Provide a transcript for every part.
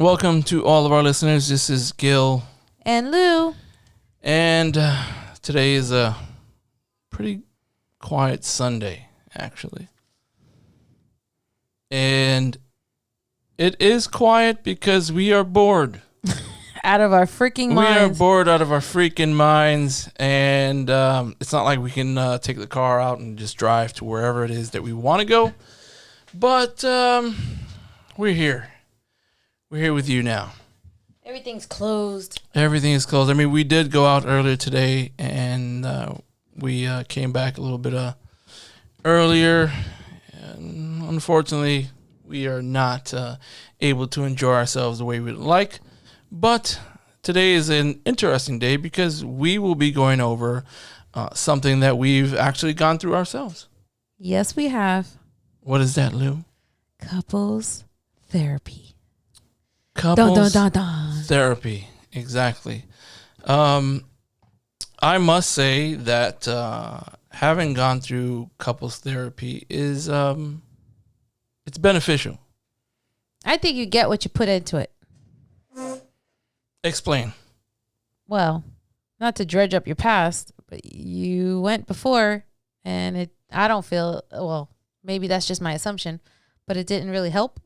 Welcome to all of our listeners. This is Gil. And Lou. And today is a pretty quiet Sunday, actually. And it is quiet because we are bored. Out of our freaking minds. We are bored out of our freaking minds. And it's not like we can take the car out and just drive to wherever it is that we want to go. But we're here. We're here with you now. Everything's closed. Everything is closed. I mean, we did go out earlier today, and we came back a little bit earlier. And unfortunately, we are not able to enjoy ourselves the way we'd like. But today is an interesting day because we will be going over something that we've actually gone through ourselves. Yes, we have. What is that, Lou? Couples therapy. Couples dun, dun, dun. therapy. Exactly. I must say that having gone through couples therapy is it's beneficial. I think you get what you put into it. Explain. Well, not to dredge up your past, but you went before and I don't feel, well, maybe that's just my assumption, but it didn't really help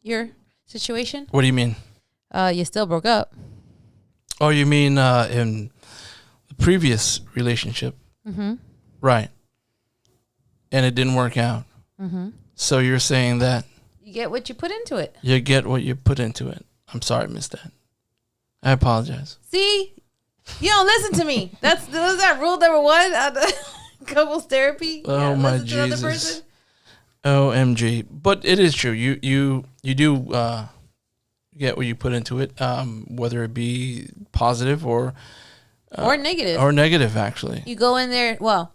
your situation. What do you mean? You still broke up. Oh, you mean in the previous relationship? Mm-hmm. Right. And it didn't work out. Mm-hmm. So you're saying that You get what you put into it. you get what you put into it. I'm sorry I missed that. I apologize. See? You don't listen to me. Was that rule number one? Couples therapy? Oh, my listen to another Jesus. person? OMG. But it is true. You do get what you put into it, whether it be positive or negative. Or negative, actually. You go in there. Well,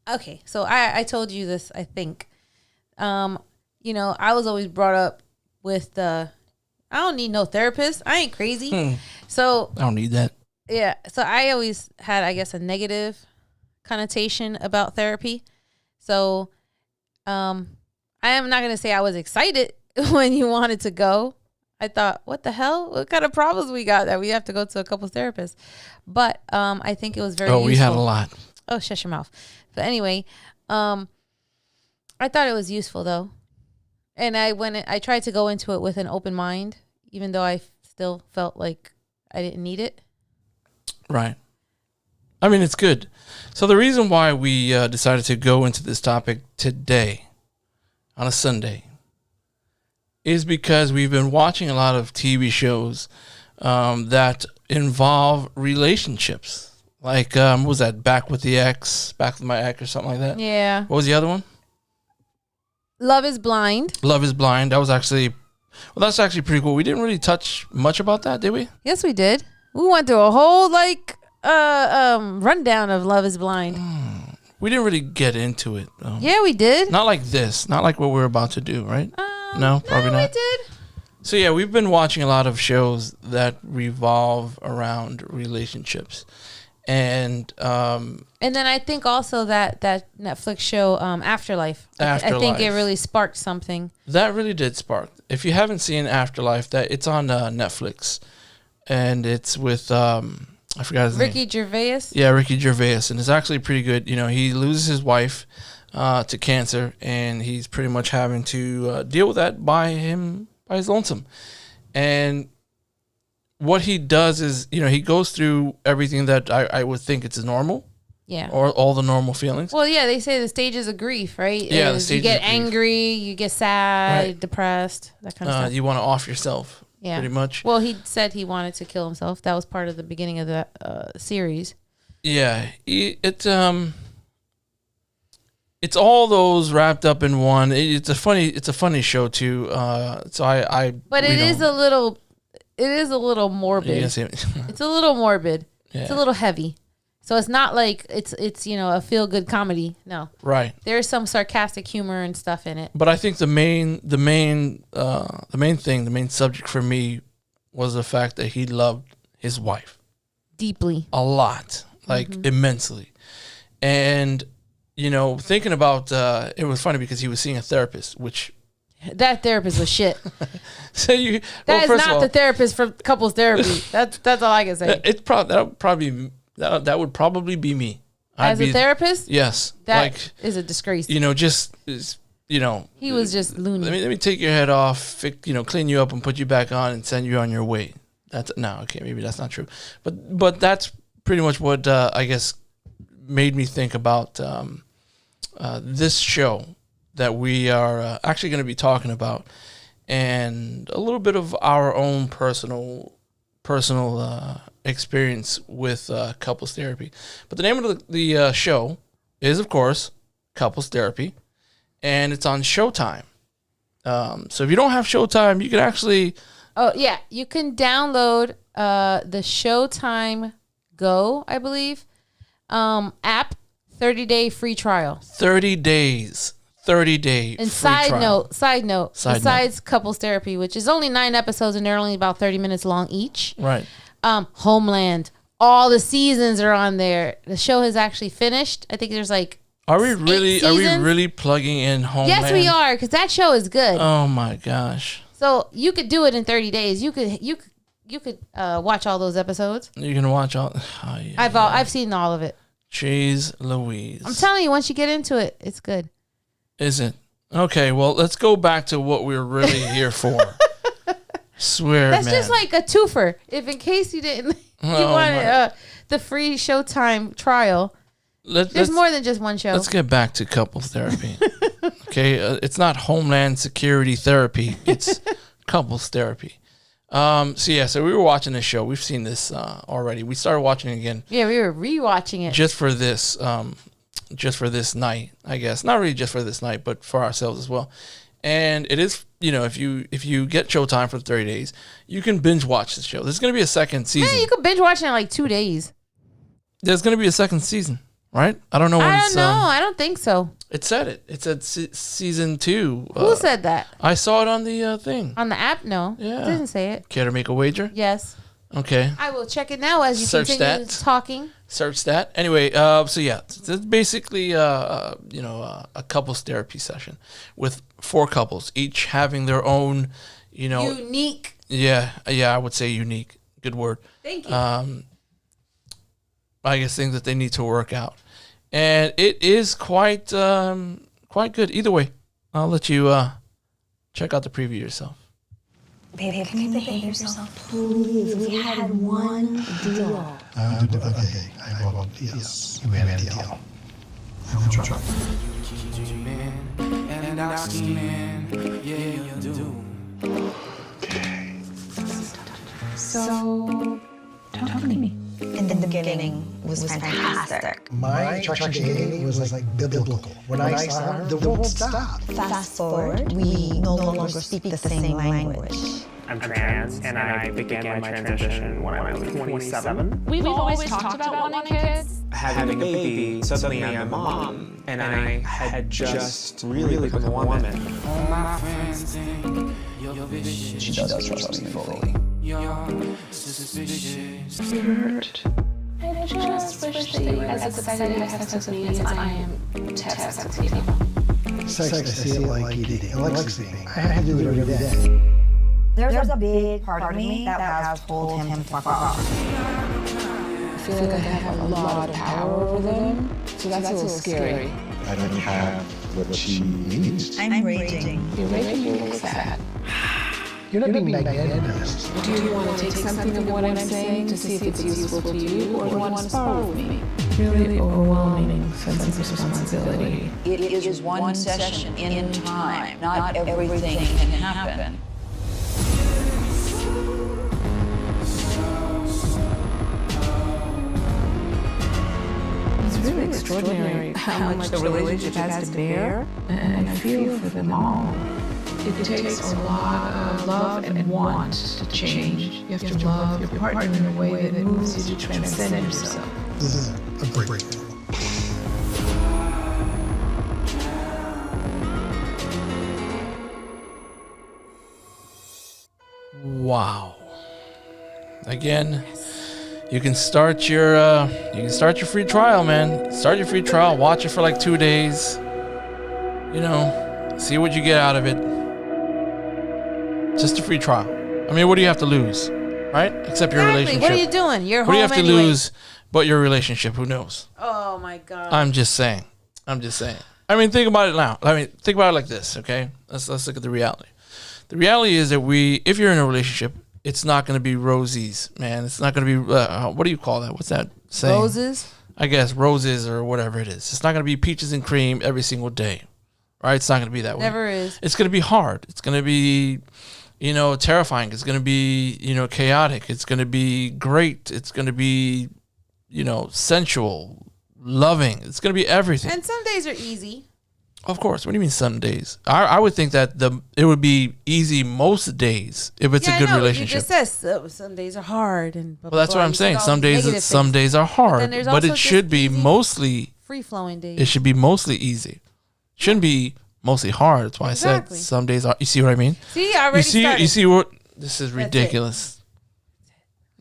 okay. So I told you this, I think. I was always brought up with I don't need no therapist. I ain't crazy. So I don't need that. yeah. So I always had, I guess, a negative connotation about therapy. So I am not going to say I was excited when you wanted to go. I thought, what the hell? What kind of problems we got that we have to go to a couples therapist? But I think it was very useful. We had a lot. Oh, shut your mouth. But anyway, I thought it was useful, though. And I tried to go into it with an open mind, even though I still felt like I didn't need it. Right. I mean, it's good. So the reason why we decided to go into this topic today on a Sunday is because we've been watching a lot of TV shows that involve relationships. Like, what was that? Back with the Ex, Back with My Ex or something like that? Yeah. What was the other one? Love is Blind. Love is Blind. That's actually pretty cool. We didn't really touch much about that, did we? Yes, we did. We went through a whole, rundown of Love is Blind. We didn't really get into it, though. Yeah, we did. Not like this. Not like what we're about to do, right? No, probably not. We did. So yeah, we've been watching a lot of shows that revolve around relationships, and then I think also that Netflix show Afterlife. I think it really sparked something. That really did spark. If you haven't seen Afterlife, that it's on Netflix, and it's with I forgot his name. Ricky Gervais. Yeah, Ricky Gervais, and it's actually pretty good. He loses his wife to cancer, and he's pretty much having to deal with that by his lonesome. And what he does is, he goes through everything that I would think it's normal. Yeah. Or all the normal feelings. Well, yeah, they say the stages of grief, right? Yeah, the stages you get of grief. Angry, you get sad, Right. depressed, that kind of stuff. You want to off yourself, pretty much. Well, he said he wanted to kill himself. That was part of the beginning of the series. Yeah, it's all those wrapped up in one. It's a funny show too. But it is a little morbid. It's a little morbid. Yeah. It's a little heavy. So it's not like it's a feel good comedy. No. Right. There's some sarcastic humor and stuff in it. But I think the main subject for me was the fact that he loved his wife Deeply. a lot, immensely. And thinking about it was funny because he was seeing a therapist, which That therapist was shit. So you That is not the therapist for couples therapy. That's all I can say. That would probably be me. As a therapist? Yes. That is a disgrace. He was just loony. Let me take your head off, clean you up and put you back on and send you on your way. Maybe that's not true. But that's pretty much what I guess made me think about this show that we are actually going to be talking about, and a little bit of our own personal experience with couples therapy. But the name of the show is, of course, Couples Therapy, and it's on Showtime. So if you don't have Showtime, you can actually... Oh, yeah. You can download the Showtime Go, I believe, app, 30-day free trial. 30 days. 30-day and free trial. Side note, besides Couples Therapy, which is only 9 episodes and they're only about 30 minutes long each. Right. Homeland, all the seasons are on there. The show has actually finished. I think there's like Are we really plugging in Homeland? Yes, we are, because that show is good. Oh my gosh. So you could do it in 30 days. You could watch all those episodes. You can watch all. Oh, yeah, I've seen all of it. Jeez Louise. I'm telling you, once you get into it, it's good. Is it? Okay, well, let's go back to what we're really here for. Swear, That's man. just like a twofer. If in case you didn't, you wanted the free Showtime trial. There's more than just one show. Let's get back to couples therapy. Okay, it's not Homeland Security therapy. It's couples therapy. So we were watching this show. We've seen this already. We started watching it again. Yeah, we were rewatching it just for this night, I guess. Not really just for this night, but for ourselves as well. And it is, if you get Showtime for 30 days, you can binge watch the show. There's going to be a second season. Yeah, you could binge watch it in like 2 days. There's going to be a second season, right? I don't know when I don't know. I don't think so. It said it. It said season 2. Who said that? I saw it on the thing. On the app? No. Yeah. It didn't say it. Care to make a wager? Yes. Okay. I will check it now as you Search continue that. talking. Search that. Anyway, it's basically a couples therapy session with 4 couples, each having their own, unique. Yeah, I would say unique. Good word. Thank you. I guess things that they need to work out, and it is quite good. Either way, I'll let you check out the preview yourself. Baby, can you behave yourself, please? We had one deal. Okay, I will. Yes, we had a deal. I will try. And I'm scheming, yeah, you do. Okay. So, talk to me. In the beginning was fantastic. My attraction to Amy was like biblical. When I saw her, the world stopped. Fast forward, we no longer speak the same language. I'm trans, and I began my transition when I was 27. We've always talked about wanting kids. Having a baby, suddenly I'm a mom, and I had just really become a woman. All my friends think you're vicious. She does trust me fully. You're suspicious. Hurt. I just wish that you were as excited to have sex with me as I am to have sex with you. Sex, I see it like eating. I like sleeping. I have to do it every day. There's a big part of me that has told him to fuck off. I feel like I have a lot of power over them, so that's a little scary. I don't have what she needs. I'm raging. You're making me look sad. You're not being magnanimous. Do you want to take something of what I'm saying to see if it's useful to you, or do you want to spar with me? Really overwhelming sense of responsibility. It is one session in time. Not everything can happen. It's really extraordinary how much the relationship has to bear, and I feel for them all. It takes a lot of love and want to change. You have to love your partner in a way that moves you to transcend yourself. This is a breakthrough. Wow. Again, you can start your free trial, man. Start your free trial. Watch it for like 2 days. See what you get out of it. Just a free trial. I mean, what do you have to lose, right? Except your relationship. What are you doing? You're What do home you have to anyway. lose but your relationship? Who knows? Oh my God. I'm just saying. I mean, think about it now. Think about it like this, okay? Let's look at the reality. The reality is that if you're in a relationship, it's not going to be roses, man. It's not going to be, what do you call that? What's that saying? Roses? I guess roses or whatever it is. It's not going to be peaches and cream every single day, right? It's not going to be that way. Never is. It's going to be hard. It's going to be, terrifying. It's going to be, chaotic. It's going to be great. It's going to be, sensual, loving. It's going to be everything. And some days are easy. Of course. What do you mean some days? I would think that it would be easy most days if it's a good relationship. You just said some days are hard and blah, Well, that's blah, what I'm you saying. said all Some these days negative some things. days are hard, then there's but also it should just be easy, mostly free flowing days. it should be mostly easy. Shouldn't be mostly hard. That's why I Exactly. said some days are. You see what I mean? See, I already started. You see what? This is That's ridiculous.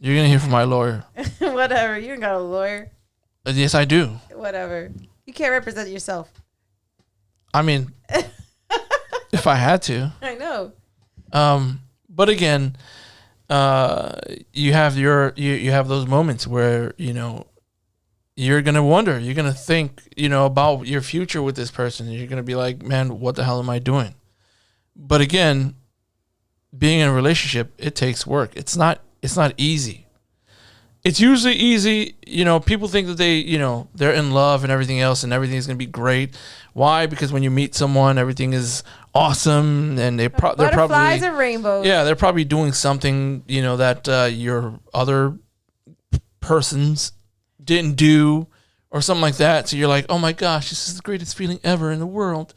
You're gonna hear from my lawyer. Whatever. You ain't got a lawyer. Yes, I do. Whatever. You can't represent yourself. I mean, if I had to. I know. But again, you have you have those moments where you're gonna wonder, you're gonna think about your future with this person, and you're gonna be like, man, what the hell am I doing? But again, being in a relationship, it takes work. It's not easy. It's usually easy. People think that they're in love and everything else, and everything is gonna be great. Why? Because when you meet someone, everything is awesome, and they're probably Butterflies and rainbows. Yeah, they're probably doing something that your other persons didn't do, or something like that. So you're like, oh my gosh, this is the greatest feeling ever in the world.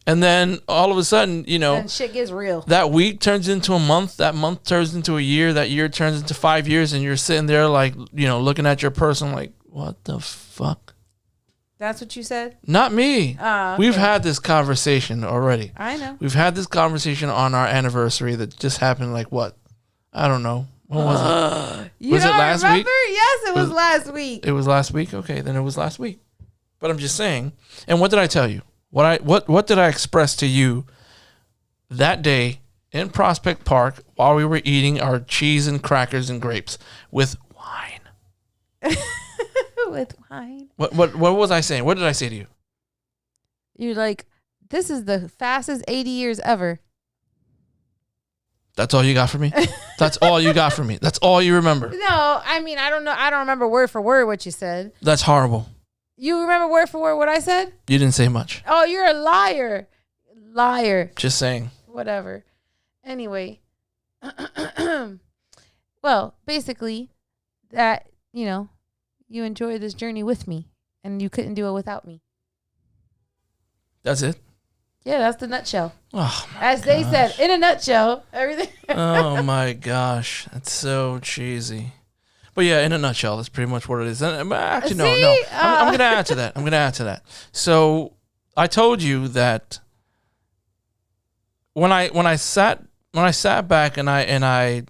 And then all of a sudden, Then shit gets real. that week turns into a month. That month turns into a year. That year turns into 5 years, and you're sitting there like, looking at your person like, what the fuck? That's what you said? Not me. Okay. We've had this conversation already. I know. We've had this conversation on our anniversary that just happened like what? I don't know. What was it? You Was it don't last remember? week? Yes, it was last week. It was last week? Okay, then it was last week. But I'm just saying. And what did I tell you? What did I express to you that day in Prospect Park while we were eating our cheese and crackers and grapes with wine? With wine. What was I saying? What did I say to you? You're like, this is the fastest 80 years ever. That's all you got for me? That's all you got for me? That's all you remember? No, I mean, I don't know. I don't remember word for word what you said. That's horrible. You remember word for word what I said? You didn't say much. Oh, you're a liar. Liar. Just saying. Whatever. Anyway. Well, basically, that, you enjoy this journey with me, and you couldn't do it without me. That's it? Yeah, that's the nutshell. Oh, As they said, in a nutshell, everything. Oh my gosh, that's so cheesy. But yeah, in a nutshell, that's pretty much what it is. And actually, no. I'm gonna add to that. So I told you that when I sat back and I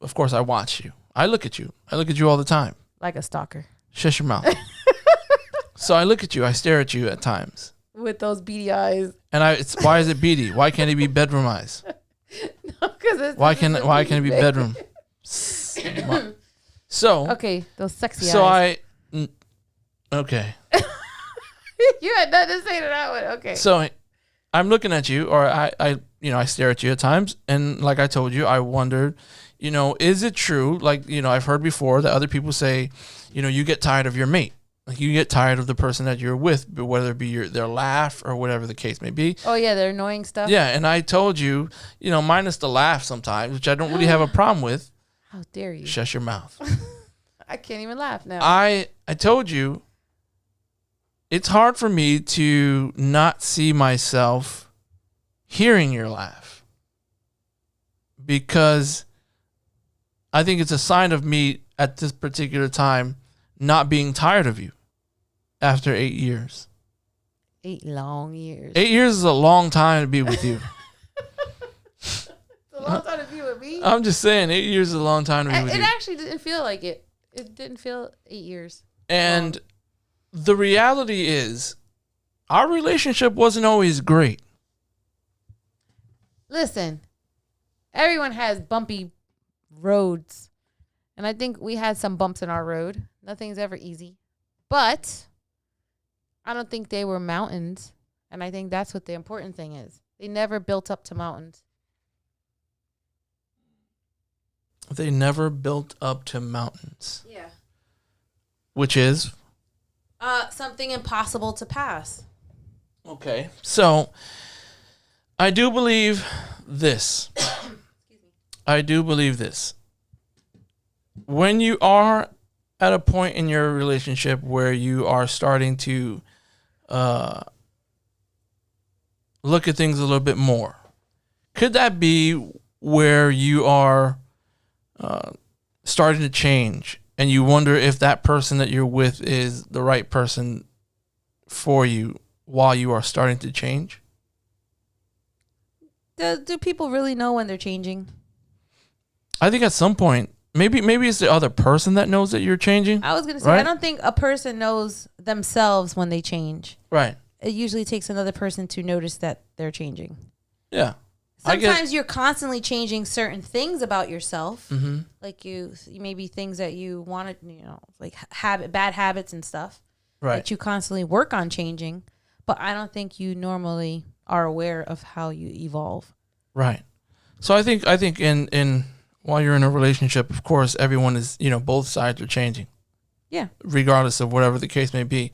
of course I watch you. I look at you. I look at you all the time. Like a stalker. Shut your mouth. So I look at you. I stare at you at times. With those beady eyes. And why is it beady? Why can't it be bedroom eyes? No, because why can it be bedroom? So okay, those sexy so eyes. Okay. You had nothing to say to that one. Okay. So I'm looking at you, or I stare at you at times, and like I told you, I wondered, is it true? Like, I've heard before that other people say, you get tired of your mate. Like you get tired of the person that you're with, but whether it be their laugh or whatever the case may be. Oh yeah, their annoying stuff. Yeah, and I told you, minus the laugh sometimes, which I don't really have a problem with. How dare you? Shut your mouth. I can't even laugh now. I told you, it's hard for me to not see myself hearing your laugh, because I think it's a sign of me at this particular time not being tired of you after 8 years. 8 long years. 8 years is a long time to be with you. It's a long time to be with me. I'm just saying, 8 years is a long time to be with you. It actually didn't feel like it. It didn't feel 8 years. And the reality is, our relationship wasn't always great. Listen, everyone has bumpy roads. And I think we had some bumps in our road. Nothing's ever easy. But I don't think they were mountains. And I think that's what the important thing is. They never built up to mountains. They never built up to mountains. Yeah. Which is? Something impossible to pass. Okay. So, I do believe this. I do believe this. When you are at a point in your relationship where you are starting to look at things a little bit more, could that be where you are starting to change and you wonder if that person that you're with is the right person for you while you are starting to change? Do people really know when they're changing? I think at some point, maybe it's the other person that knows that you're changing. I was going to say, right? I don't think a person knows themselves when they change. Right. It usually takes another person to notice that they're changing. Yeah. Sometimes you're constantly changing certain things about yourself. Mm-hmm. Like you maybe things that you wanted, like bad habits and stuff. Right. That you constantly work on changing. But I don't think you normally are aware of how you evolve. Right. So I think in while you're in a relationship, of course, everyone is, both sides are changing. Yeah. Regardless of whatever the case may be.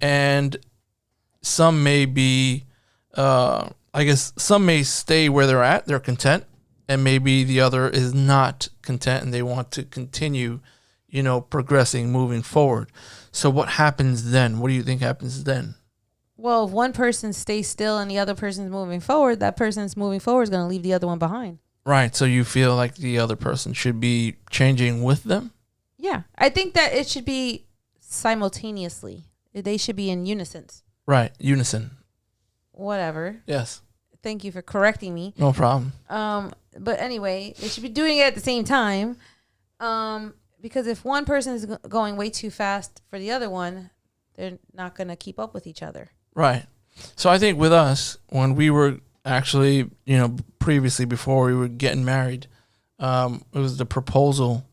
And some may be, I guess some may stay where they're at, they're content, and maybe the other is not content and they want to continue, progressing, moving forward. So what happens then? What do you think happens then? Well, if one person stays still and the other person's moving forward, that person's moving forward is going to leave the other one behind. Right. So you feel like the other person should be changing with them? Yeah. I think that it should be simultaneously. They should be in unison. Right. Unison. Whatever. Yes. Thank you for correcting me. No problem. But anyway, they should be doing it at the same time. Because if one person is going way too fast for the other one, they're not going to keep up with each other. Right. So I think with us, when we were actually, previously before we were getting married, it was the proposal.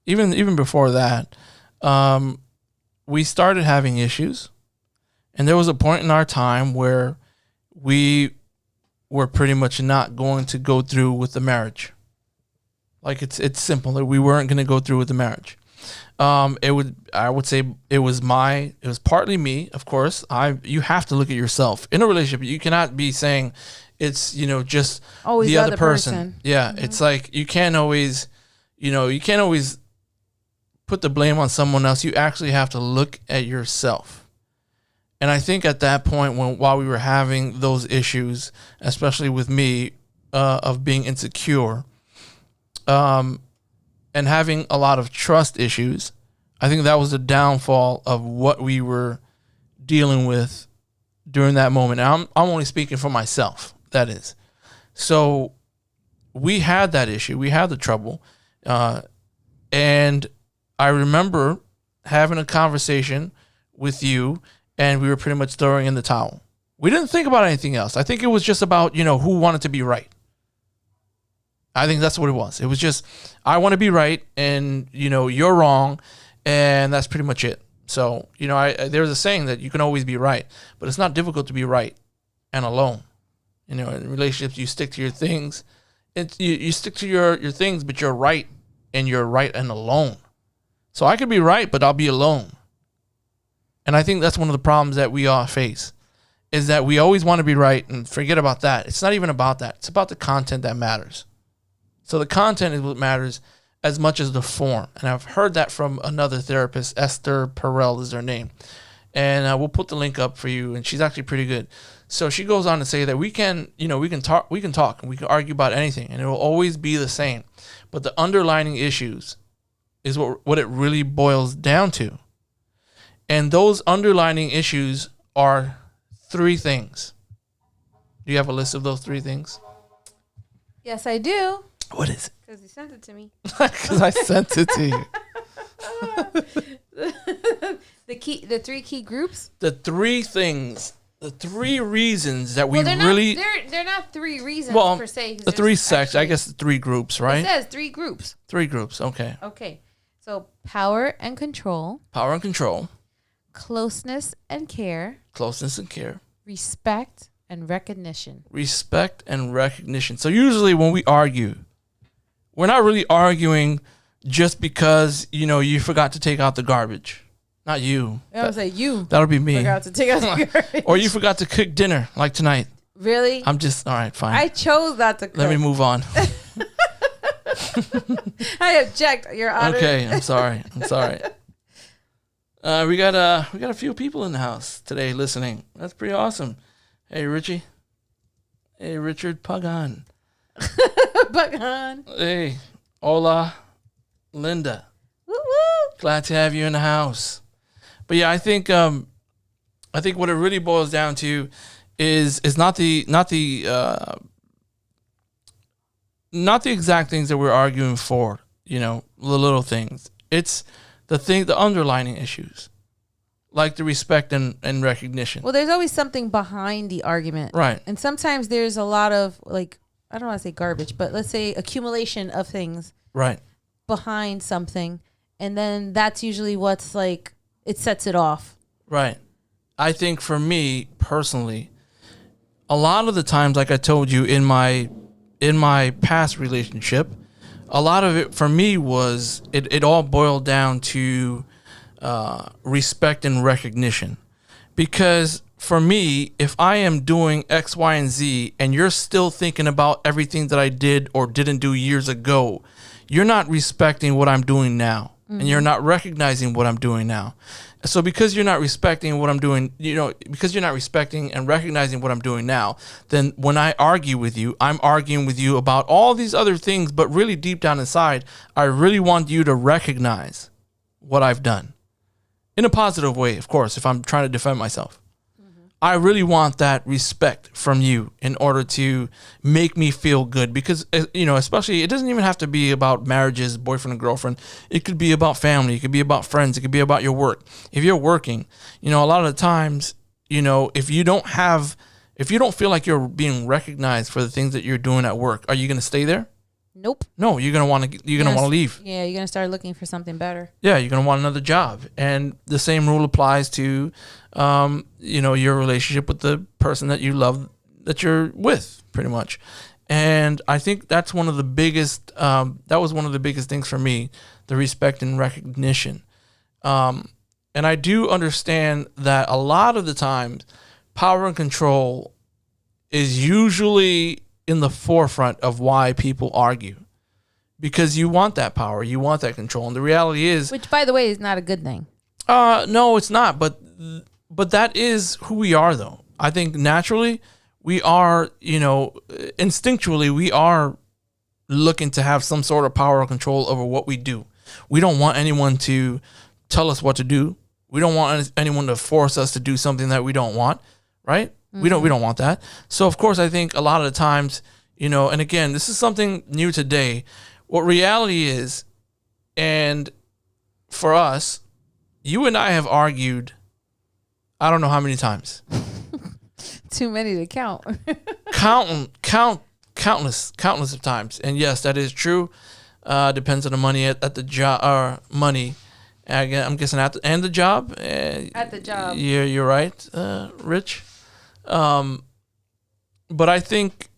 Even before that, we started having issues. And there was a point in our time where we were pretty much not going to go through with the marriage. Like it's simple. Like we weren't going to go through with the marriage. I would say it was partly me, of course. You have to look at yourself in a relationship. You cannot be saying it's, just always the other person. Yeah. Mm-hmm. It's like, you can't always put the blame on someone else. You actually have to look at yourself. And I think at that point, while we were having those issues, especially with me, of being insecure, and having a lot of trust issues, I think that was the downfall of what we were dealing with during that moment. Now, I'm only speaking for myself, that is. So we had that issue. We had the trouble. And I remember having a conversation with you, and we were pretty much throwing in the towel. We didn't think about anything else. I think it was just about, who wanted to be right. I think that's what it was. It was just, I want to be right, and, you're wrong, and that's pretty much it. So, there's a saying that you can always be right, but it's not difficult to be right and alone. In relationships, you stick to your things. You stick to your things, but you're right, and you're right and alone. So I could be right, but I'll be alone. And I think that's one of the problems that we all face, is that we always want to be right and forget about that. It's not even about that. It's about the content that matters. So the content is what matters as much as the form. And I've heard that from another therapist, Esther Perel is her name. And we'll put the link up for you. And she's actually pretty good. So she goes on to say that we can talk, and we can argue about anything, and it will always be the same. But the underlying issues is what it really boils down to. And those underlying issues are 3 things. Do you have a list of those 3 things? Yes, I do. What is it? Because you sent it to me. Because I sent it to you. The 3 key groups? The 3 things the three reasons that we Well, they're really not, they're not three reasons well per se. 'Cause the three there's sects. I actually- guess the three groups, right? It says 3 groups. 3 groups. Okay. Okay. So power and control, Power and control, closeness and care, closeness and care, respect and recognition. respect and recognition. So usually when we argue, we're not really arguing just because you forgot to take out the garbage. Not you. I was like, you That'll be me. forgot to take out the garbage. Or you forgot to cook dinner like tonight. Really? I'm just all right. Fine. I chose not to cook. Let me move on. I object, Your Honor. Okay, I'm sorry. We got a few people in the house today listening. That's pretty awesome. Hey Richie. Hey Richard Pagan. Pagan. Hey, hola, Linda. Woo woo. Glad to have you in the house. But yeah, I think what it really boils down to is not the exact things that we're arguing for, the little things. It's the underlining issues, like the respect and recognition. Well, there's always something behind the argument. Right. And sometimes there's a lot of, like, I don't want to say garbage, but let's say accumulation of things Right. behind something. And then that's usually what's like, it sets it off. Right. I think for me personally, a lot of the times, like I told you in my past relationship, a lot of it for me was it all boiled down to respect and recognition. Because for me, if I am doing X, Y, and Z and you're still thinking about everything that I did or didn't do years ago, you're not respecting what I'm doing now. And you're not recognizing what I'm doing now. So because you're not respecting what I'm doing, because you're not respecting and recognizing what I'm doing now, then when I argue with you, I'm arguing with you about all these other things, but really deep down inside, I really want you to recognize what I've done. In a positive way, of course, if I'm trying to defend myself. I really want that respect from you in order to make me feel good because, especially it doesn't even have to be about marriages, boyfriend and girlfriend. It could be about family. It could be about friends. It could be about your work. If you're working, a lot of the times, if you don't feel like you're being recognized for the things that you're doing at work, are you going to stay there? Nope. No, you're going to want to leave. Yeah, you're going to start looking for something better. Yeah, you're going to want another job. And the same rule applies to, your relationship with the person that you love, that you're with, pretty much. And I think that's one of the biggest, that was one of the biggest things for me, the respect and recognition. And I do understand that a lot of the times, power and control is usually in the forefront of why people argue, because you want that power, you want that control, and the reality is, which, by the way, is not a good thing. No, it's not. But that is who we are, though. I think naturally we are, instinctually we are looking to have some sort of power or control over what we do. We don't want anyone to tell us what to do. We don't want anyone to force us to do something that we don't want, right? We don't want that. So of course, I think a lot of the times, and again, this is something new today. What reality is, and for us, you and I have argued, I don't know how many times. Too many to count. Countless of times. And yes, that is true. Depends on the money at the job, or money. I'm guessing and the job. At the job. Yeah, you're right, Rich. But I think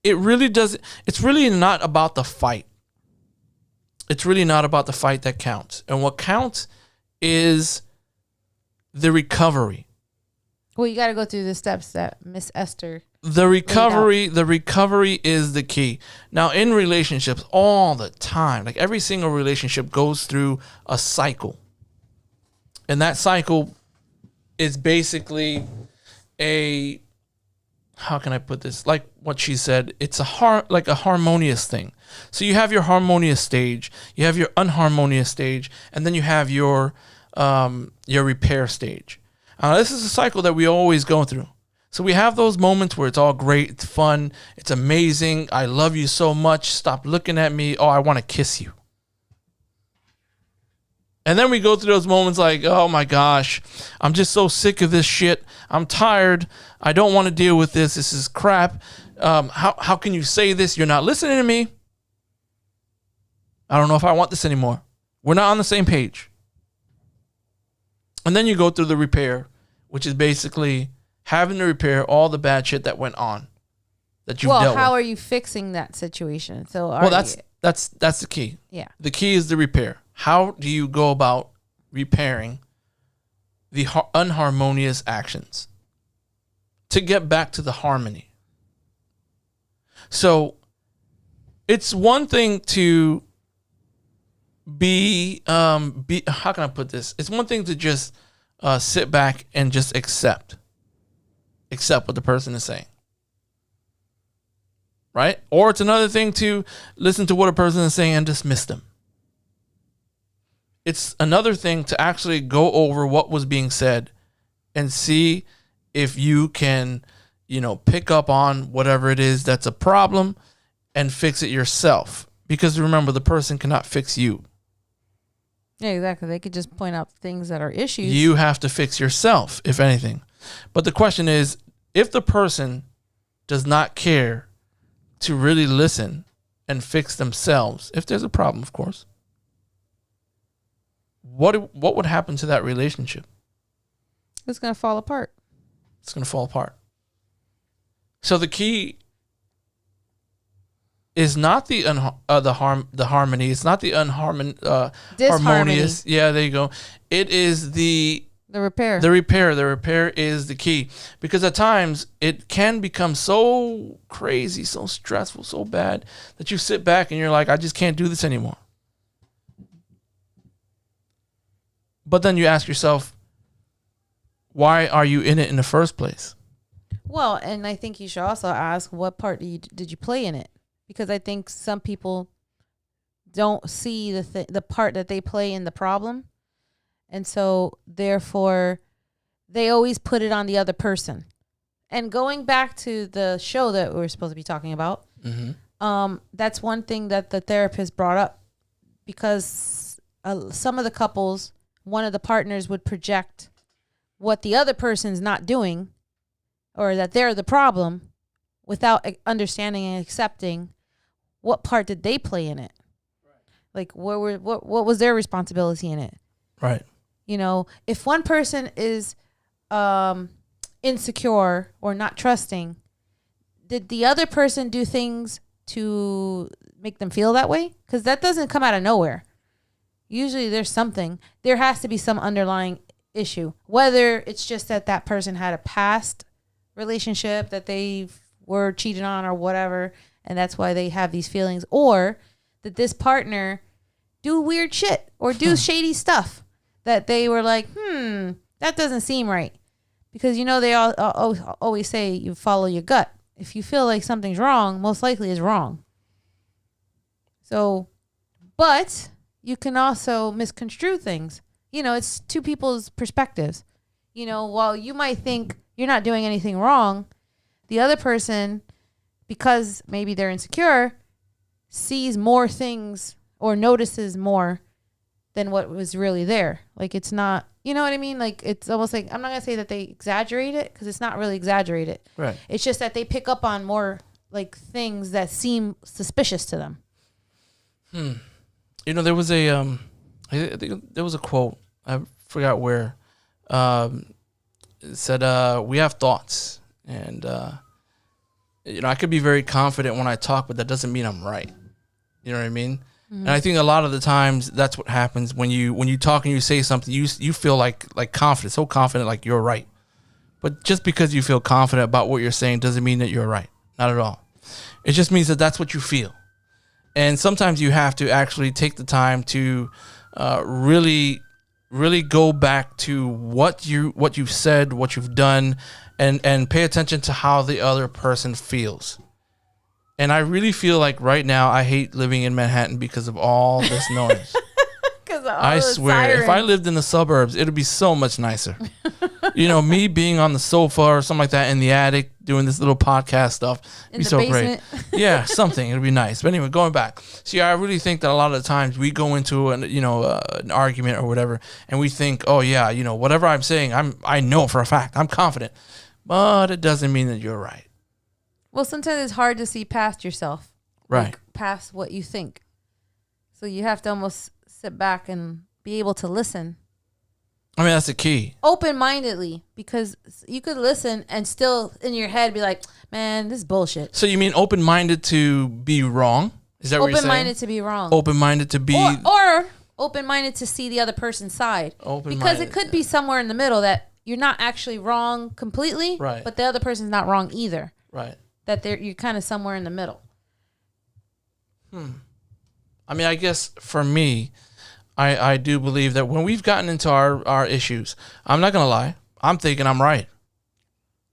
it's really not about the fight. It's really not about the fight that counts. And what counts is the recovery. Well, you got to go through the steps that Miss Esther. The recovery is the key. Now, in relationships, all the time, like every single relationship goes through a cycle. And that cycle is basically how can I put this? Like what she said, it's a harmonious thing. So you have your harmonious stage, you have your unharmonious stage, and then you have your repair stage. This is a cycle that we always go through. So we have those moments where it's all great, it's fun, it's amazing. I love you so much. Stop looking at me. Oh, I want to kiss you. And then we go through those moments like, oh my gosh, I'm just so sick of this shit. I'm tired. I don't want to deal with this. This is crap. How can you say this? You're not listening to me. I don't know if I want this anymore. We're not on the same page. And then you go through the repair, which is basically having to repair all the bad shit that went on that you've dealt with. Well, how are you fixing that situation? So that's the key. Yeah. The key is the repair. How do you go about repairing the unharmonious actions to get back to the harmony? So it's one thing to be how can I put this? It's one thing to just sit back and just accept what the person is saying. Right? Or it's another thing to listen to what a person is saying and dismiss them. It's another thing to actually go over what was being said and see if you can, pick up on whatever it is that's a problem and fix it yourself. Because remember, the person cannot fix you. Yeah, exactly. They could just point out things that are issues. You have to fix yourself, if anything. But the question is, if the person does not care to really listen and fix themselves, if there's a problem, of course, what would happen to that relationship? It's going to fall apart. It's going to fall apart. So the key is not the harmony. It's not the harmonious. Yeah, there you go. It is the repair. The repair. The repair is the key, because at times it can become so crazy, so stressful, so bad that you sit back and you're like, I just can't do this anymore. But then you ask yourself, why are you in it in the first place? Well, and I think you should also ask, what part did you play in it? Because I think some people don't see the part that they play in the problem. And so, therefore, they always put it on the other person. And going back to the show that we're supposed to be talking about, that's one thing that the therapist brought up. Because some of the couples, one of the partners would project what the other person's not doing, or that they're the problem, without understanding and accepting what part did they play in it. Like, what was their responsibility in it? Right. If one person is insecure or not trusting, did the other person do things to make them feel that way? Because that doesn't come out of nowhere. Usually there's something. There has to be some underlying issue. Whether it's just that person had a past relationship that they were cheated on or whatever, and that's why they have these feelings, or that this partner do weird shit or do shady stuff that they were like, that doesn't seem right. Because they all always say you follow your gut. If you feel like something's wrong, most likely it's wrong. So, but you can also misconstrue things. It's two people's perspectives. While you might think you're not doing anything wrong, the other person, because maybe they're insecure, sees more things or notices more than what was really there. Like, it's not, you know what I mean? Like, it's almost like, I'm not going to say that they exaggerate it, because it's not really exaggerated. Right. It's just that they pick up on more, like, things that seem suspicious to them. There was I think there was a quote, I forgot where, it said, we have thoughts, and, I could be very confident when I talk, but that doesn't mean I'm right. You know what I mean? Mm-hmm. And I think a lot of the times that's what happens when you talk and you say something, you feel like confident, so confident, like you're right. But just because you feel confident about what you're saying doesn't mean that you're right. Not at all. It just means that that's what you feel. And sometimes you have to actually take the time to really go back to what you've said, what you've done, and pay attention to how the other person feels. And I really feel like right now I hate living in Manhattan because of all this noise. I swear, if I lived in the suburbs, it'd be so much nicer. you know, me being on the sofa or something like that in the attic doing this little podcast stuff. It'd be so basement. great. Yeah, something. It'd be nice. But anyway, going back. See, I really think that a lot of the times we go into an argument or whatever, and we think, oh yeah, you know, whatever I'm saying, I know for a fact. I'm confident. But it doesn't mean that you're right. Well, sometimes it's hard to see past yourself. Right. Like, past what you think. So you have to almost sit back and be able to listen. I mean, that's the key. Open-mindedly, because you could listen and still in your head be like, man, this is bullshit. So you mean open-minded to be wrong? Is that what you're saying? Open-minded to be wrong. Open-minded to be... Or open-minded to see the other person's side. Because it could be somewhere in the middle that you're not actually wrong completely, right, but the other person's not wrong either. Right. That you're kind of somewhere in the middle. I mean, I guess for me, I do believe that when we've gotten into our issues, I'm not going to lie, I'm thinking I'm right.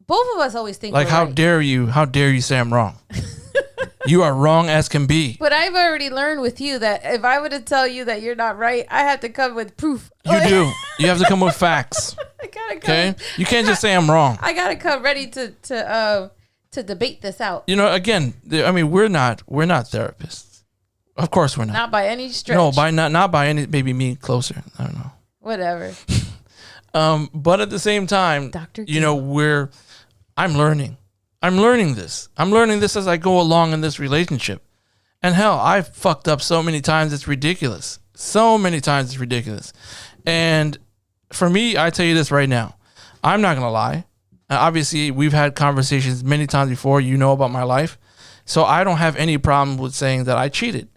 Both of us always think like, how right. dare you say I'm wrong? You are wrong as can be. But I've already learned with you that if I were to tell you that you're not right, I have to come with proof. You do. You have to come with facts. I gotta come. Okay? You can't just say I'm wrong. I gotta come ready to debate this out. You know, again, I mean, we're not therapists. Of course we're not. Not by any stretch. No, not by any. Maybe me closer. I don't know. Whatever. But at the same time, you know, I'm learning. I'm learning this. I'm learning this as I go along in this relationship. And hell, I've fucked up so many times it's ridiculous. So many times it's ridiculous. And for me, I tell you this right now. I'm not going to lie. Obviously, we've had conversations many times before. You know about my life. So I don't have any problem with saying that I cheated.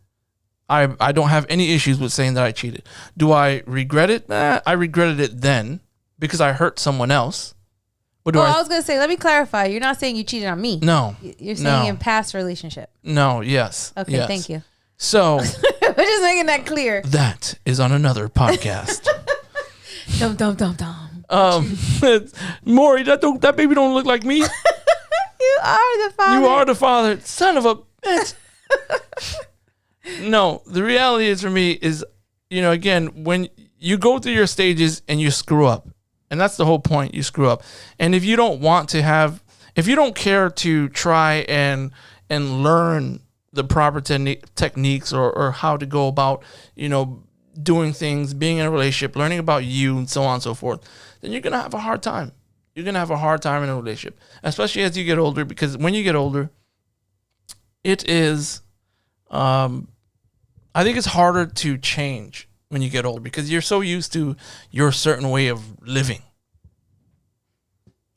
I don't have any issues with saying that I cheated. Do I regret it? I regretted it then because I hurt someone else. I was going to say, let me clarify. You're not saying you cheated on me. No. You're saying in past relationship. No, yes. Okay, yes. thank you. So. We're just making that clear. That is on another podcast. Dum. Maury, that baby don't look like me. You are the father. You are the father. Son of a bitch. No, the reality is for me is, you know, again, when you go through your stages and you screw up, and that's the whole point, you screw up. And if you don't want to if you don't care to try and learn the proper techniques or how to go about, you know, doing things, being in a relationship, learning about you and so on and so forth, then you're going to have a hard time. You're going to have a hard time in a relationship, especially as you get older, because when you get older, it is, I think it's harder to change when you get older because you're so used to your certain way of living.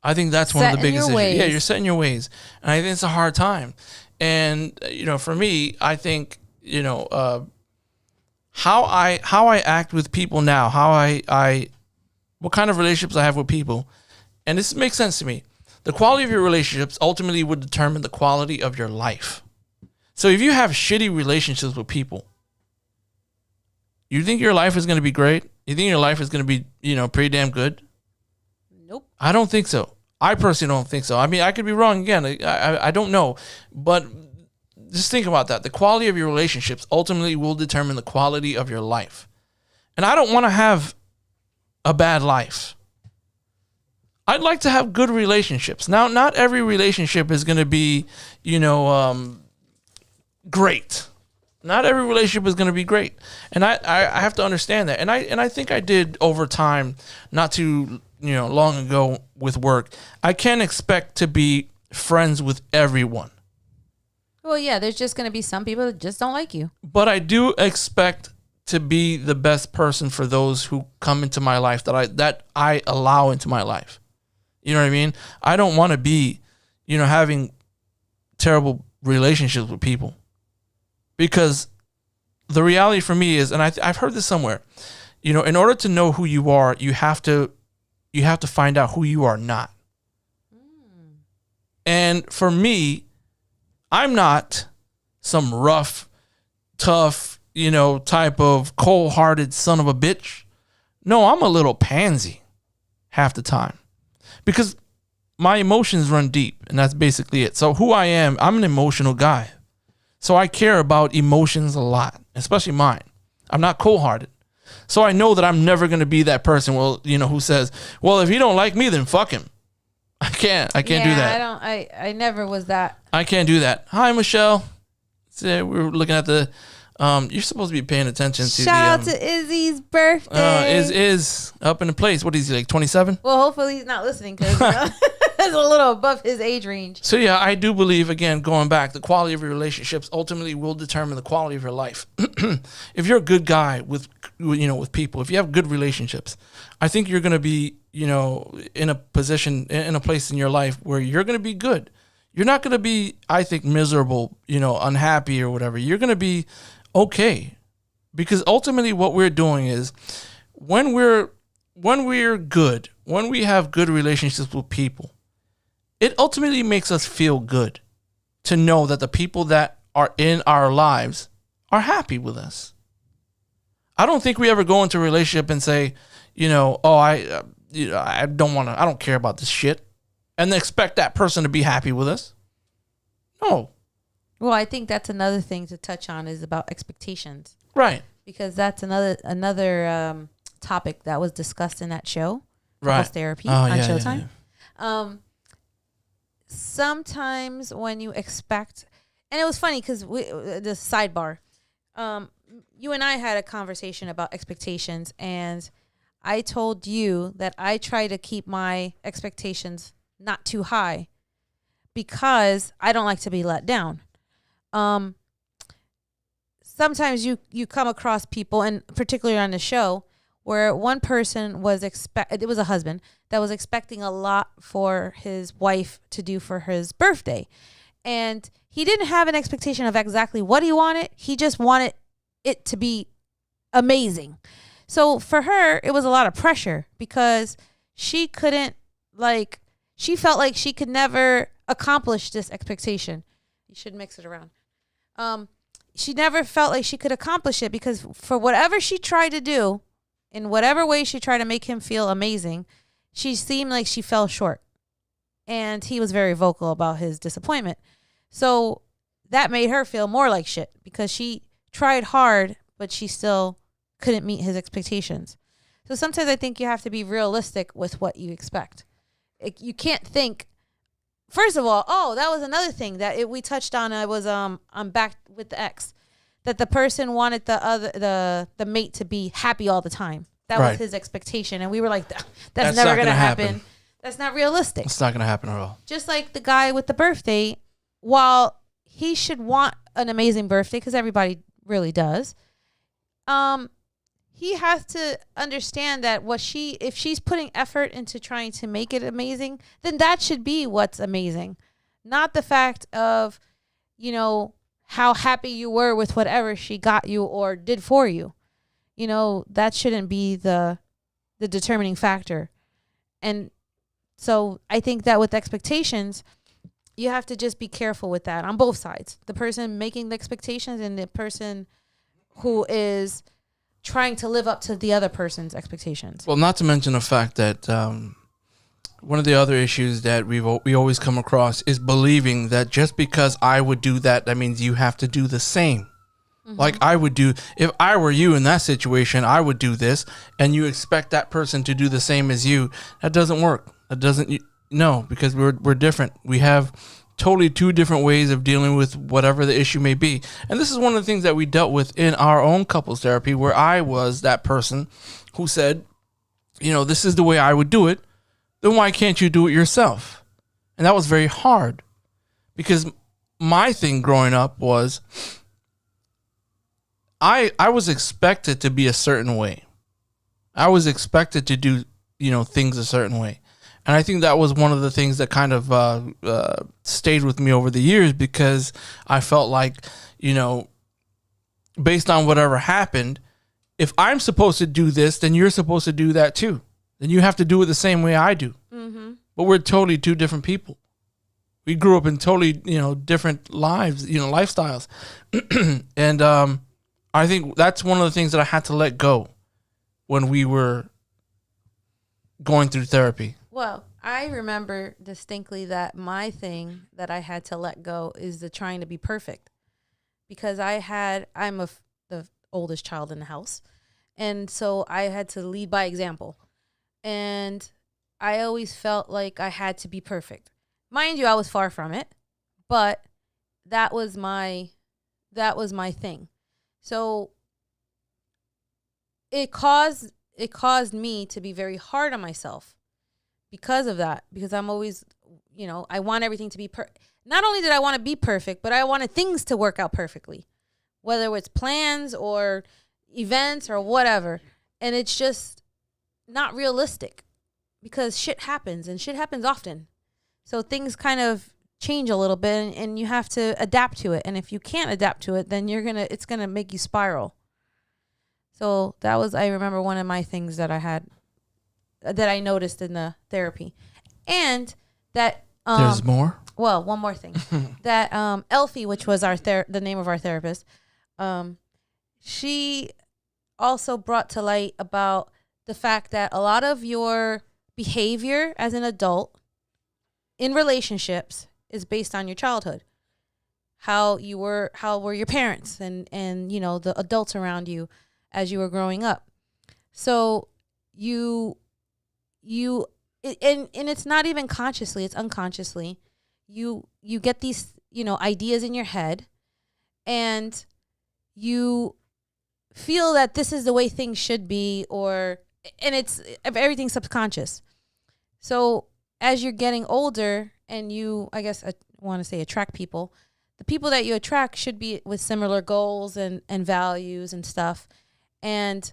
I think that's one of the biggest issues. Yeah, you're set in your ways. And I think it's a hard time. And, you know, for me, I think, you know, how I act with people now, what kind of relationships I have with people, and this makes sense to me. The quality of your relationships ultimately would determine the quality of your life. So if you have shitty relationships with people, you think your life is going to be great? You think your life is going to be, you know, pretty damn good? Nope. I don't think so. I personally don't think so. I mean, I could be wrong again. I don't know. But just think about that. The quality of your relationships ultimately will determine the quality of your life. And I don't want to have a bad life. I'd like to have good relationships. Now, not every relationship is going to be, you know, great. Not every relationship is going to be great. And I have to understand that. And I think I did over time, not too, you know, long ago with work. I can't expect to be friends with everyone. Well, yeah, there's just going to be some people that just don't like you. But I do expect to be the best person for those who come into my life that I allow into my life. You know what I mean? I don't want to be, you know, having terrible relationships with people. Because the reality for me is, and I've heard this somewhere, you know, in order to know who you are, you have to find out who you are not. And for me, I'm not some rough, tough, you know, type of cold-hearted son of a bitch. No, I'm a little pansy half the time because my emotions run deep, and that's basically it. So who I am, I'm an emotional guy. So I care about emotions a lot, especially mine. I'm not cold-hearted. So I know that I'm never going to be that person, who says, well, if you don't like me, then fuck him. I can't do that. I never was that. I can't do that. Hi, Michelle. So we're looking at the, you're supposed to be paying attention to Shout out to Izzy's birthday. Is up in the place. What is he, like 27? Well, hopefully he's not listening because that's a little above his age range. So yeah, I do believe, again, going back, the quality of your relationships ultimately will determine the quality of your life. If you're a good guy with people, if you have good relationships, I think you're going to be, in a position, in a place in your life where you're going to be good. You're not going to be, I think, miserable, unhappy or whatever. You're going to be okay, because ultimately what we're doing is when we're good, when we have good relationships with people, it ultimately makes us feel good to know that the people that are in our lives are happy with us. I don't think we ever go into a relationship and say, I don't care about this shit, and expect that person to be happy with us. No. Well, I think that's another thing to touch on is about expectations. Right. Because that's another topic that was discussed in that show, right? Couples Therapy on Showtime. Yeah. Sometimes when you expect, and it was funny because the sidebar, you and I had a conversation about expectations, and I told you that I try to keep my expectations not too high because I don't like to be let down. Sometimes you come across people, and particularly on the show, where one person it was a husband that was expecting a lot for his wife to do for his birthday. And he didn't have an expectation of exactly what he wanted. He just wanted it to be amazing. So for her, it was a lot of pressure because she couldn't, she felt like she could never accomplish this expectation. You should mix it around. She never felt like she could accomplish it because for whatever she tried to do, in whatever way she tried to make him feel amazing, she seemed like she fell short. And he was very vocal about his disappointment. So that made her feel more like shit because she tried hard, but she still couldn't meet his expectations. So sometimes I think you have to be realistic with what you expect. You can't think, first of all, that was another thing that we touched on. I was I'm back with the ex, that the person wanted the mate to be happy all the time. That right. was his expectation, and we were like, that's never gonna happen. That's not realistic. It's not gonna happen at all. Just like the guy with the birthday, while he should want an amazing birthday because everybody really does, he has to understand that if she's putting effort into trying to make it amazing, then that should be what's amazing. Not the fact of, how happy you were with whatever she got you or did for you. That shouldn't be the determining factor. And so I think that with expectations, you have to just be careful with that on both sides. The person making the expectations and the person who is trying to live up to the other person's expectations. Well, not to mention the fact that one of the other issues that we always come across is believing that just because I would do that means you have to do the same. Mm-hmm. Like I would do, if I were you in that situation, I would do this, and you expect that person to do the same as you. That doesn't work. No, because we're different. We have totally two different ways of dealing with whatever the issue may be. And this is one of the things that we dealt with in our own couples therapy, where I was that person who said, this is the way I would do it. Then why can't you do it yourself? And that was very hard because my thing growing up was I was expected to be a certain way. I was expected to do, things a certain way. And I think that was one of the things that kind of stayed with me over the years because I felt like, based on whatever happened, if I'm supposed to do this, then you're supposed to do that too. Then you have to do it the same way I do. Mm-hmm. But we're totally two different people. We grew up in totally, different lives, lifestyles. And I think that's one of the things that I had to let go when we were going through therapy. Well, I remember distinctly that my thing that I had to let go is the trying to be perfect, because I'm the oldest child in the house, And so I had to lead by example. And I always felt like I had to be perfect. Mind you, I was far from it, but that was my thing. So it caused me to be very hard on myself because of that, because I'm always, I want everything to be not only did I want to be perfect, but I wanted things to work out perfectly, whether it's plans or events or whatever. And it's just not realistic because shit happens, and shit happens often. So things kind of change a little bit, and you have to adapt to it. And if you can't adapt to it, then it's going to make you spiral. So that was, I remember, one of my things that I noticed in the therapy. And that there's more. Well, one more thing. That Elfie, which was the name of our therapist, she also brought to light about the fact that a lot of your behavior as an adult in relationships is based on your childhood. How were your parents and the adults around you as you were growing up. So and it's not even consciously, it's unconsciously. You get these, ideas in your head, and you feel that this is the way things should be, and it's everything's subconscious. So as you're getting older and you, I guess I want to say, attract people, the people that you attract should be with similar goals and values and stuff. And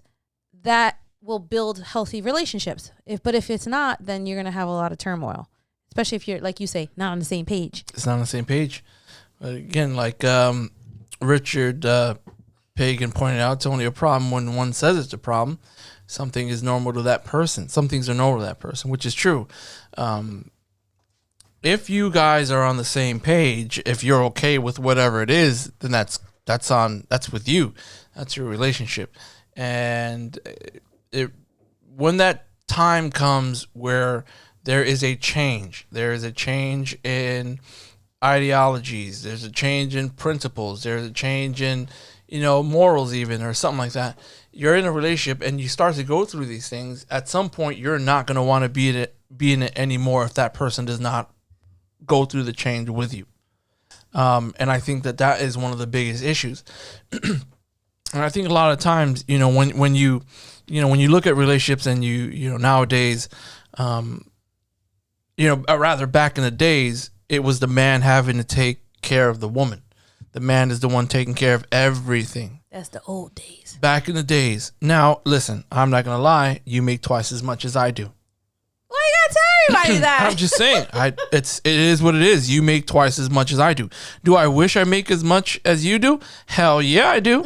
that will build healthy relationships. But if it's not, then you're going to have a lot of turmoil, especially if you're, like you say, not on the same page. It's not on the same page. But again, like Richard Pagan pointed out, it's only a problem when one says it's a problem. Something is normal to that person. Some things are normal to that person, which is true. If you guys are on the same page, if you're okay with whatever it is, then that's with you. That's your relationship. And when that time comes where there is a change in ideologies, there's a change in principles, there's a change in morals even, or something like that. You're in a relationship and you start to go through these things. At some point, you're not going to want to be in it anymore if that person does not go through the change with you. And I think that is one of the biggest issues. And I think a lot of times, when you look at relationships and you nowadays, rather back in the days, it was the man having to take care of the woman. The man is the one taking care of everything. That's the old days. Back in the days. Now, listen, I'm not going to lie. You make twice as much as I do. Why you gotta tell everybody that? I'm just saying. It is what it is. You make twice as much as I do. Do I wish I make as much as you do? Hell yeah, I do.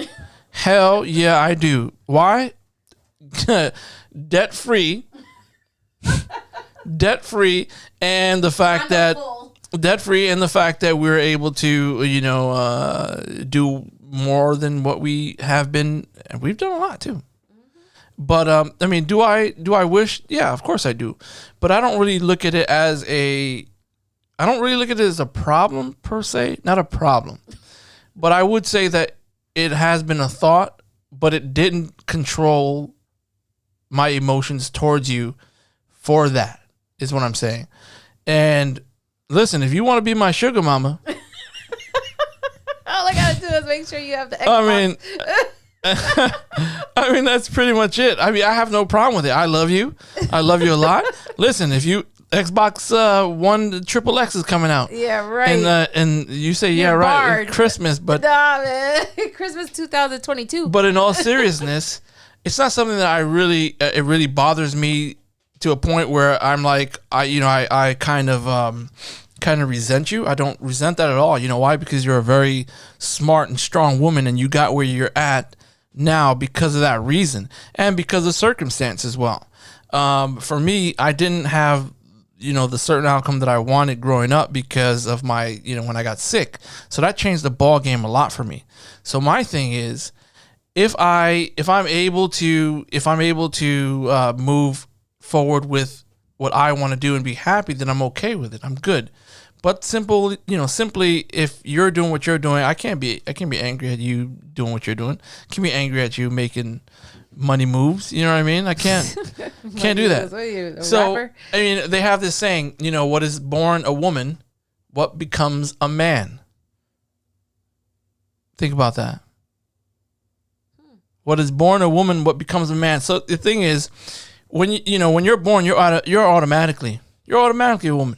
Hell yeah, I do. Why? Debt free. Debt free, and the fact that we're able to, do more than what we have been, and we've done a lot too. But do I wish? Yeah, of course I do. But I don't really look at it as a problem per se. Not a problem. But I would say that it has been a thought, but it didn't control my emotions towards you for that, is what I'm saying. And listen, if you want to be my sugar mama, all I gotta do is make sure you have the Xbox. I mean, that's pretty much it. I mean, I have no problem with it. I love you. I love you a lot. Listen, if you Xbox One XXX is coming out. Yeah, right. And you say, yeah, right. Christmas, but nah, man. Christmas 2022. But in all seriousness, it's not something that it really bothers me to a point where I'm like, I kind of resent you. I don't resent that at all. You know why? Because you're a very smart and strong woman, and you got where you're at now because of that reason, and because of circumstance as well. For me, I didn't have the certain outcome that I wanted growing up because of my when I got sick. So that changed the ball game a lot for me. So my thing is, if I'm able to move forward with what I want to do and be happy, then I'm okay with it. I'm good. But simply, if you're doing what you're doing, I can't be angry at you doing what you're doing. I can be angry at you making money moves. You know what I mean? I can't do that. What are you, a So rapper? I mean, they have this saying, what is born a woman, what becomes a man. Think about that. What is born a woman, what becomes a man. So the thing is, when when you're born, you're automatically a woman.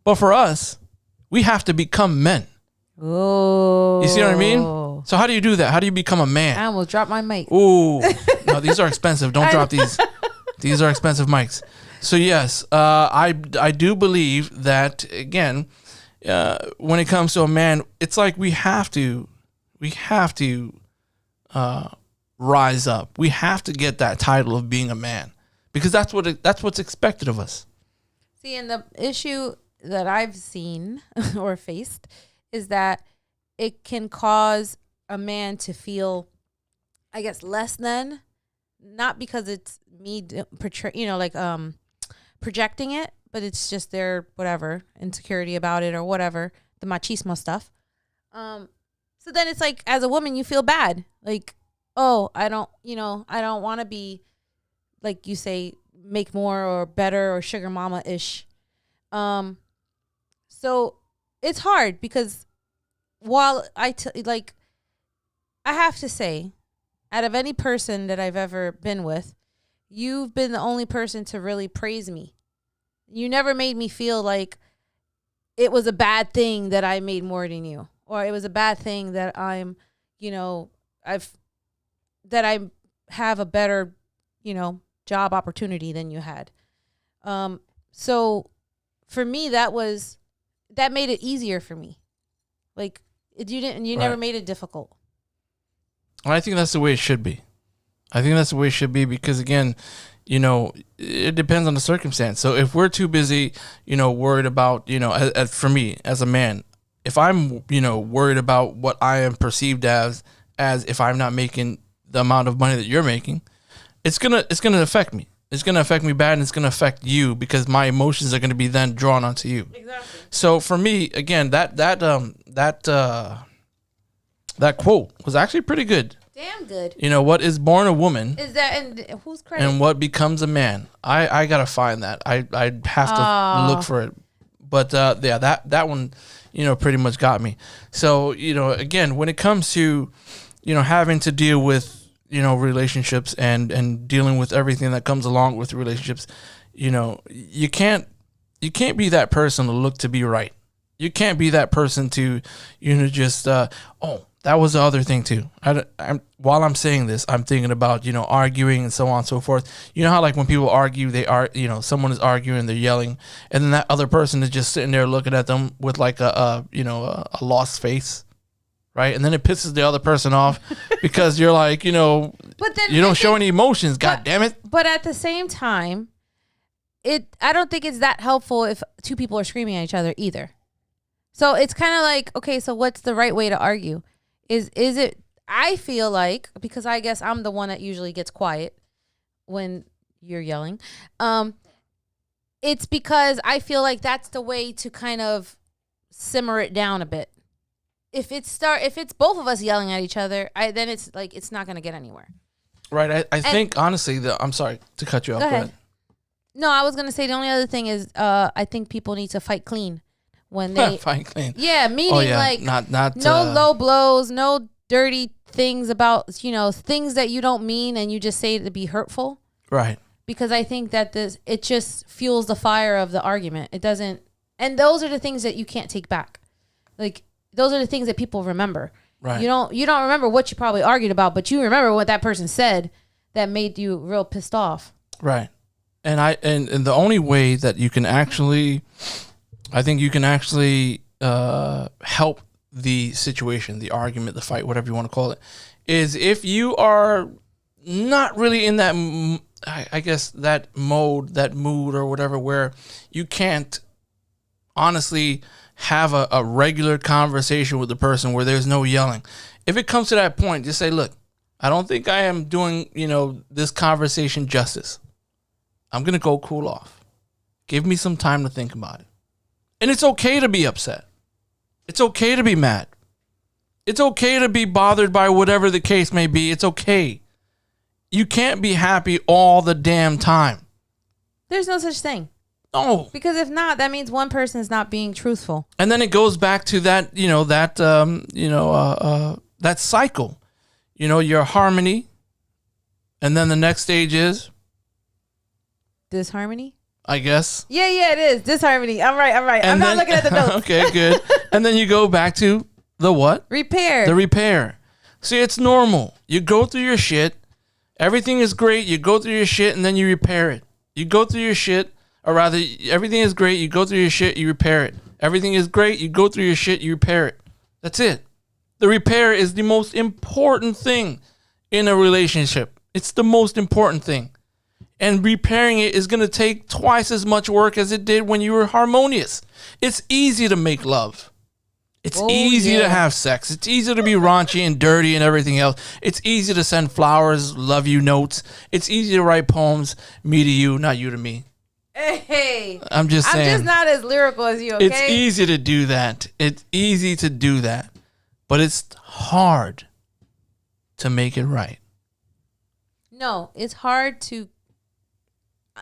But for us, we have to become men. Oh, You see what I mean? So how do you do that? How do you become a man? I almost dropped my mic. Ooh, no, these are expensive. Don't drop these. These are expensive mics. So yes, I do believe that again, when it comes to a man, it's like we have to rise up. We have to get that title of being a man because that's what's expected of us. See, and the issue that I've seen or faced is that it can cause a man to feel, I guess, less than, not because it's me projecting it, but it's just their whatever insecurity about it or whatever, the machismo stuff. So then it's like, as a woman, you feel bad, like, oh, I don't want to be, like you say, make more or better or sugar mama ish. So it's hard because while I have to say, out of any person that I've ever been with, you've been the only person to really praise me. You never made me feel like it was a bad thing that I made more than you, or it was a bad thing that I have a better, job opportunity than you had. So for me, that made it easier for me. Like you never made it difficult. I think that's the way it should be. Because again, it depends on the circumstance. So if we're too busy, worried about, for me as a man, if I'm, worried about what I am perceived as if I'm not making the amount of money that you're making, it's gonna affect me. It's gonna affect me bad, and it's gonna affect you because my emotions are gonna be then drawn onto you. Exactly. So for me, again, that quote was actually pretty good. Damn good. What is born a woman Is that, and whose credit? and what becomes a man. I gotta find that. I have to look for it. But that one, pretty much got me. So, again, when it comes to, having to deal with, relationships and dealing with everything that comes along with relationships, you can't be that person to look to be right. You can't be that person to, just, that was the other thing too. While I'm saying this, I'm thinking about, arguing and so on and so forth. You know how like when people argue, they are, someone is arguing, they're yelling, and then that other person is just sitting there looking at them with like a lost face, right? And then it pisses the other person off because you're like, but then you don't show any emotions. God damn it! But at the same time, I don't think it's that helpful if two people are screaming at each other either. So it's kind of like, okay, so what's the right way to argue? Is it, I feel like, because I guess I'm the one that usually gets quiet when you're yelling. It's because I feel like that's the way to kind of simmer it down a bit. If it's both of us yelling at each other, then it's like, it's not going to get anywhere. Right. I think honestly, I'm sorry to cut you off. Go ahead. No, I was going to say the only other thing is, I think people need to fight clean. When they fight clean. Yeah, meaning like not no low blows, no dirty things about, things that you don't mean and you just say to be hurtful. Right. Because I think that it just fuels the fire of the argument. It doesn't, and those are the things that you can't take back. Like those are the things that people remember. Right. You don't remember what you probably argued about, but you remember what that person said that made you real pissed off. Right. And and the only way that you can actually, I think you can actually help the situation, the argument, the fight, whatever you want to call it, is if you are not really in that, I guess, that mode, that mood or whatever, where you can't honestly have a regular conversation with the person where there's no yelling. If it comes to that point, just say, look, I don't think I am doing, this conversation justice. I'm going to go cool off. Give me some time to think about it. And it's okay to be upset. It's okay to be mad. It's okay to be bothered by whatever the case may be. It's okay. You can't be happy all the damn time. There's no such thing. No. Because if not, that means one person is not being truthful. And then it goes back to that, that cycle. Your harmony. And then the next stage is disharmony, I guess. Yeah, it is disharmony. I'm right. I'm not looking at the notes. Okay, good. And then you go back to the what? Repair. The repair. See, it's normal. You go through your shit. Everything is great. You go through your shit and then you repair it. You go through your shit, or rather, everything is great. You go through your shit, you repair it. Everything is great. You go through your shit, you repair it. That's it. The repair is the most important thing in a relationship. It's the most important thing. And repairing it is going to take twice as much work as it did when you were harmonious. It's easy to make love. It's easy to have sex. It's easy to be raunchy and dirty and everything else. It's easy to send flowers, love you notes. It's easy to write poems, me to you, not you to me. Hey. I'm just saying. I'm just not as lyrical as you, okay? It's easy to do that. It's easy to do that. But it's hard to make it right. No, it's hard to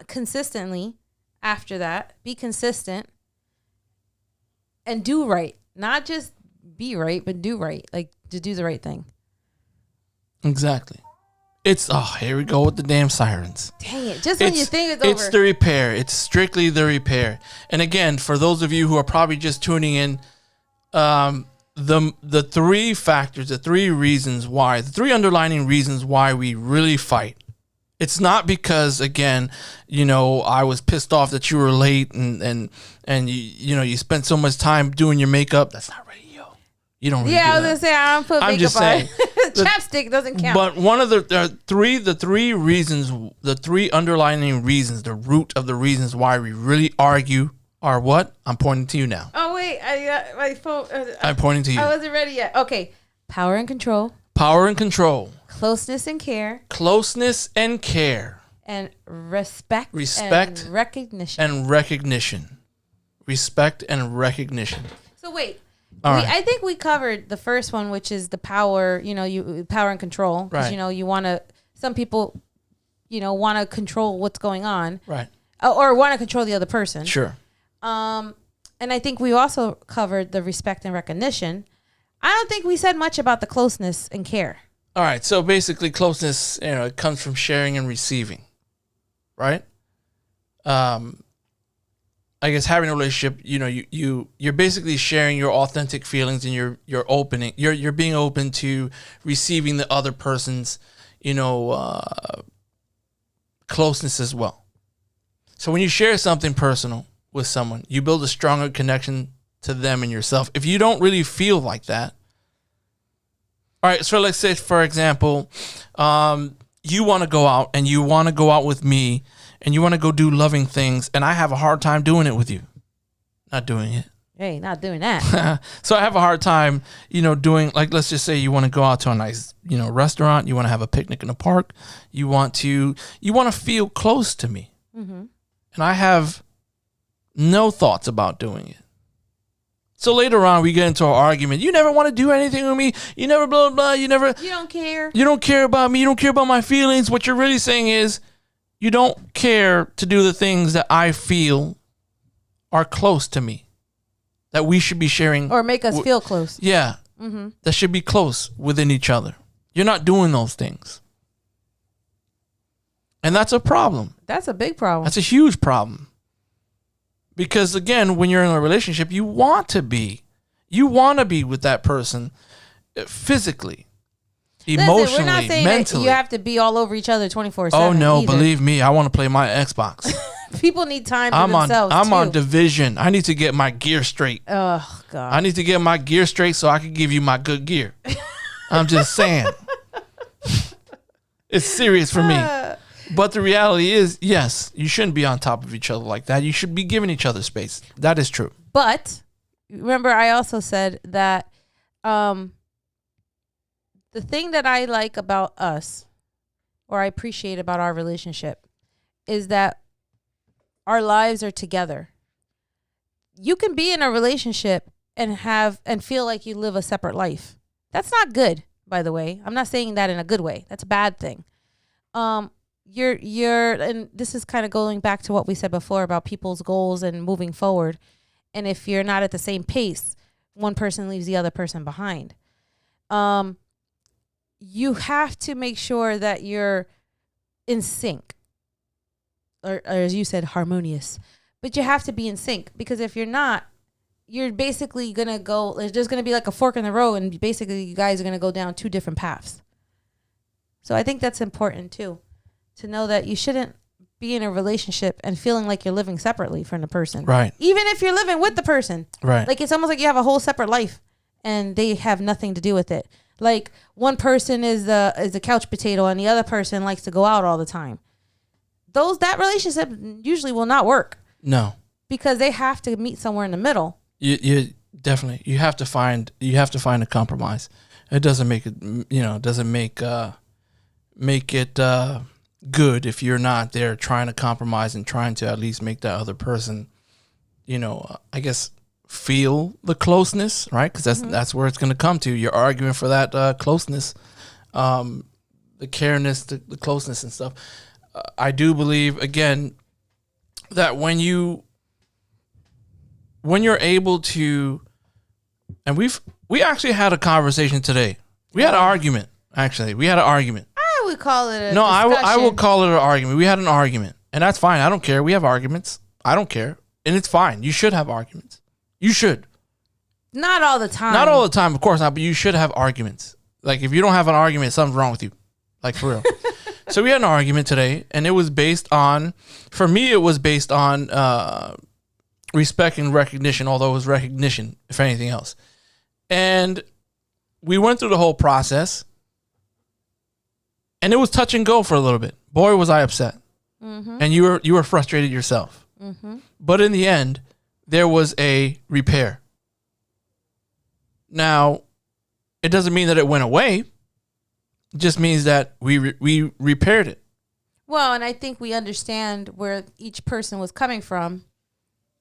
consistently, after that, be consistent and do right. Not just be right, but do right. Like, to do the right thing. Exactly. Here we go with the damn sirens. Dang it. Just when you think it's over. It's the repair. It's strictly the repair. And again, for those of you who are probably just tuning in, the three factors, the three reasons why, the three underlining reasons why we really fight. It's not because, again, I was pissed off that you were late and you spent so much time doing your makeup. That's not really you. You don't really do I was that. going to say, I don't put I'm makeup just on. saying. Chapstick doesn't count. But one of the three reasons, the three underlining reasons, the root of the reasons why we really argue are what? I'm pointing to you now. Oh, wait. My phone. I'm pointing to you. I wasn't ready yet. Okay. Power and control. Power and control. Closeness and care. Closeness and care. And respect. Respect. And recognition. And recognition. Respect and recognition. So wait. Right. I think we covered the first one, which is the power, power and control. Because, Right. you want to, some people, want to control what's going on. Right. Or want to control the other person. Sure. And I think we also covered the respect and recognition. I don't think we said much about the closeness and care. All right. So basically closeness, it comes from sharing and receiving. Right? I guess having a relationship, you're basically sharing your authentic feelings and you're being open to receiving the other person's, closeness as well. So when you share something personal with someone, you build a stronger connection to them and yourself. If you don't really feel like that, all right. So let's say, for example, you want to go out and you want to go out with me. And you want to go do loving things, and I have a hard time doing it with you. Not doing it. Hey, not doing that. So I have a hard time, doing, like, let's just say you want to go out to a nice, restaurant. You want to have a picnic in a park. You want to feel close to me. Mm-hmm. And I have no thoughts about doing it. So later on, we get into an argument. You never want to do anything with me. You never blah, blah, blah. You don't care. You don't care about me. You don't care about my feelings. What you're really saying is, you don't care to do the things that I feel are close to me, that we should be sharing. Or make us feel close. Yeah. Mm-hmm. That should be close within each other. You're not doing those things. And that's a problem. That's a big problem. That's a huge problem. Because, again, when you're in a relationship, you want to be with that person physically. Emotionally, listen, we're not saying mentally. That you have to be all over each other 24/7. Oh no, either. believe me, I want to play my Xbox. People need time for themselves. I'm on division. I need to get my gear straight. Oh God. I need to get my gear straight so I can give you my good gear. I'm just saying. It's serious for me. But the reality is, yes, you shouldn't be on top of each other like that. You should be giving each other space. That is true. But remember, I also said that the thing that I like about us, or I appreciate about our relationship, is that our lives are together. You can be in a relationship and feel like you live a separate life. That's not good, by the way. I'm not saying that in a good way. That's a bad thing. you're and this is kind of going back to what we said before about people's goals and moving forward. And if you're not at the same pace, one person leaves the other person behind. You have to make sure that you're in sync, or as you said, harmonious. But you have to be in sync, because if you're not, you're basically gonna go. There's gonna be like a fork in the road, and basically you guys are gonna go down two different paths. So I think that's important too, to know that you shouldn't be in a relationship and feeling like you're living separately from the person. Right. Even if you're living with the person. Right. Like, it's almost like you have a whole separate life and they have nothing to do with it. Like, one person is the couch potato and the other person likes to go out all the time. That relationship usually will not work. No. Because they have to meet somewhere in the middle. You definitely, you have to find a compromise. It doesn't make it, doesn't make it good if you're not there trying to compromise and trying to at least make that other person, I guess, feel the closeness, right? Because that's where it's going to come to. You're arguing for that closeness, the careness, the closeness and stuff. I do believe, again, that when you're able to, and we actually had a conversation today. We had an argument. Actually, we had an argument. I would call it a discussion. I will call it an argument. We had an argument, and that's fine. I don't care. We have arguments. I don't care, and it's fine. You should have arguments. You should. Not all the time. Not all the time, of course not. But you should have arguments. Like, if you don't have an argument, something's wrong with you. Like, for real. So we had an argument today, and it was based on, for me, it was based on respect and recognition, although it was recognition, if anything else. And we went through the whole process, and it was touch and go for a little bit. Boy, was I upset. Mm-hmm. And you were frustrated yourself. Mm-hmm. But in the end, there was a repair. Now, it doesn't mean that it went away. It just means that we repaired it. Well, and I think we understand where each person was coming from.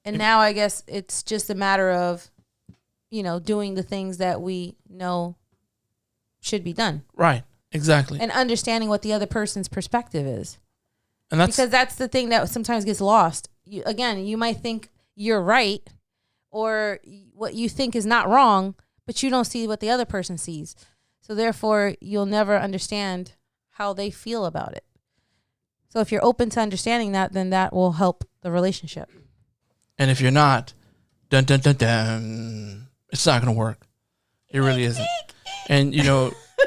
And now I guess it's just a matter of, doing the things that we know should be done. Right. Exactly. And understanding what the other person's perspective is. And because that's the thing that sometimes gets lost. You might think you're right, or what you think is not wrong, but you don't see what the other person sees. So therefore, you'll never understand how they feel about it. So if you're open to understanding that, then that will help the relationship. And if you're not, dun dun dun dun, it's not going to work. It really isn't. And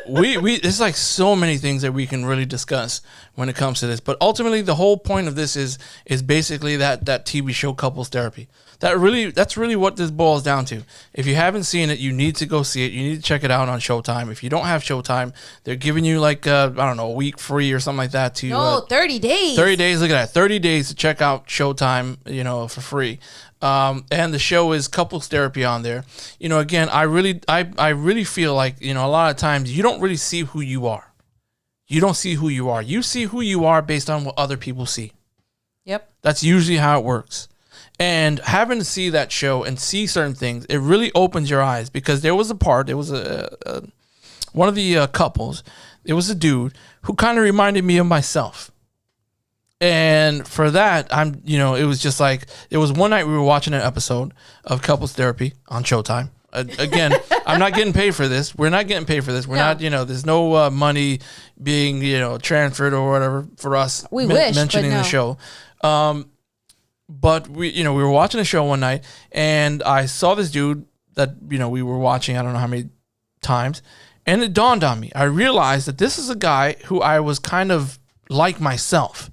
we there's like so many things that we can really discuss when it comes to this. But ultimately, the whole point of this is basically that TV show Couples Therapy. That's really what this boils down to. If you haven't seen it, you need to go see it. You need to check it out on Showtime. If you don't have Showtime, they're giving you like a week free or something like that to 30 days. 30 days. Look at that. 30 days to check out Showtime, for free. And the show is Couples Therapy on there. Again, I really feel like, a lot of times you don't really see who you are. You don't see who you are. You see who you are based on what other people see. Yep. That's usually how it works. And having to see that show and see certain things, it really opens your eyes, because there was one of the couples, it was a dude who kind of reminded me of myself. And for that, it was just like, it was one night we were watching an episode of Couples Therapy on Showtime. Again, I'm not getting paid for this. We're not getting paid for this. We're not, there's no money being, transferred or whatever for us. We wish, mentioning the show. But we were watching a show one night, and I saw this dude that, we were watching, I don't know how many times, and it dawned on me. I realized that this is a guy who I was kind of like myself.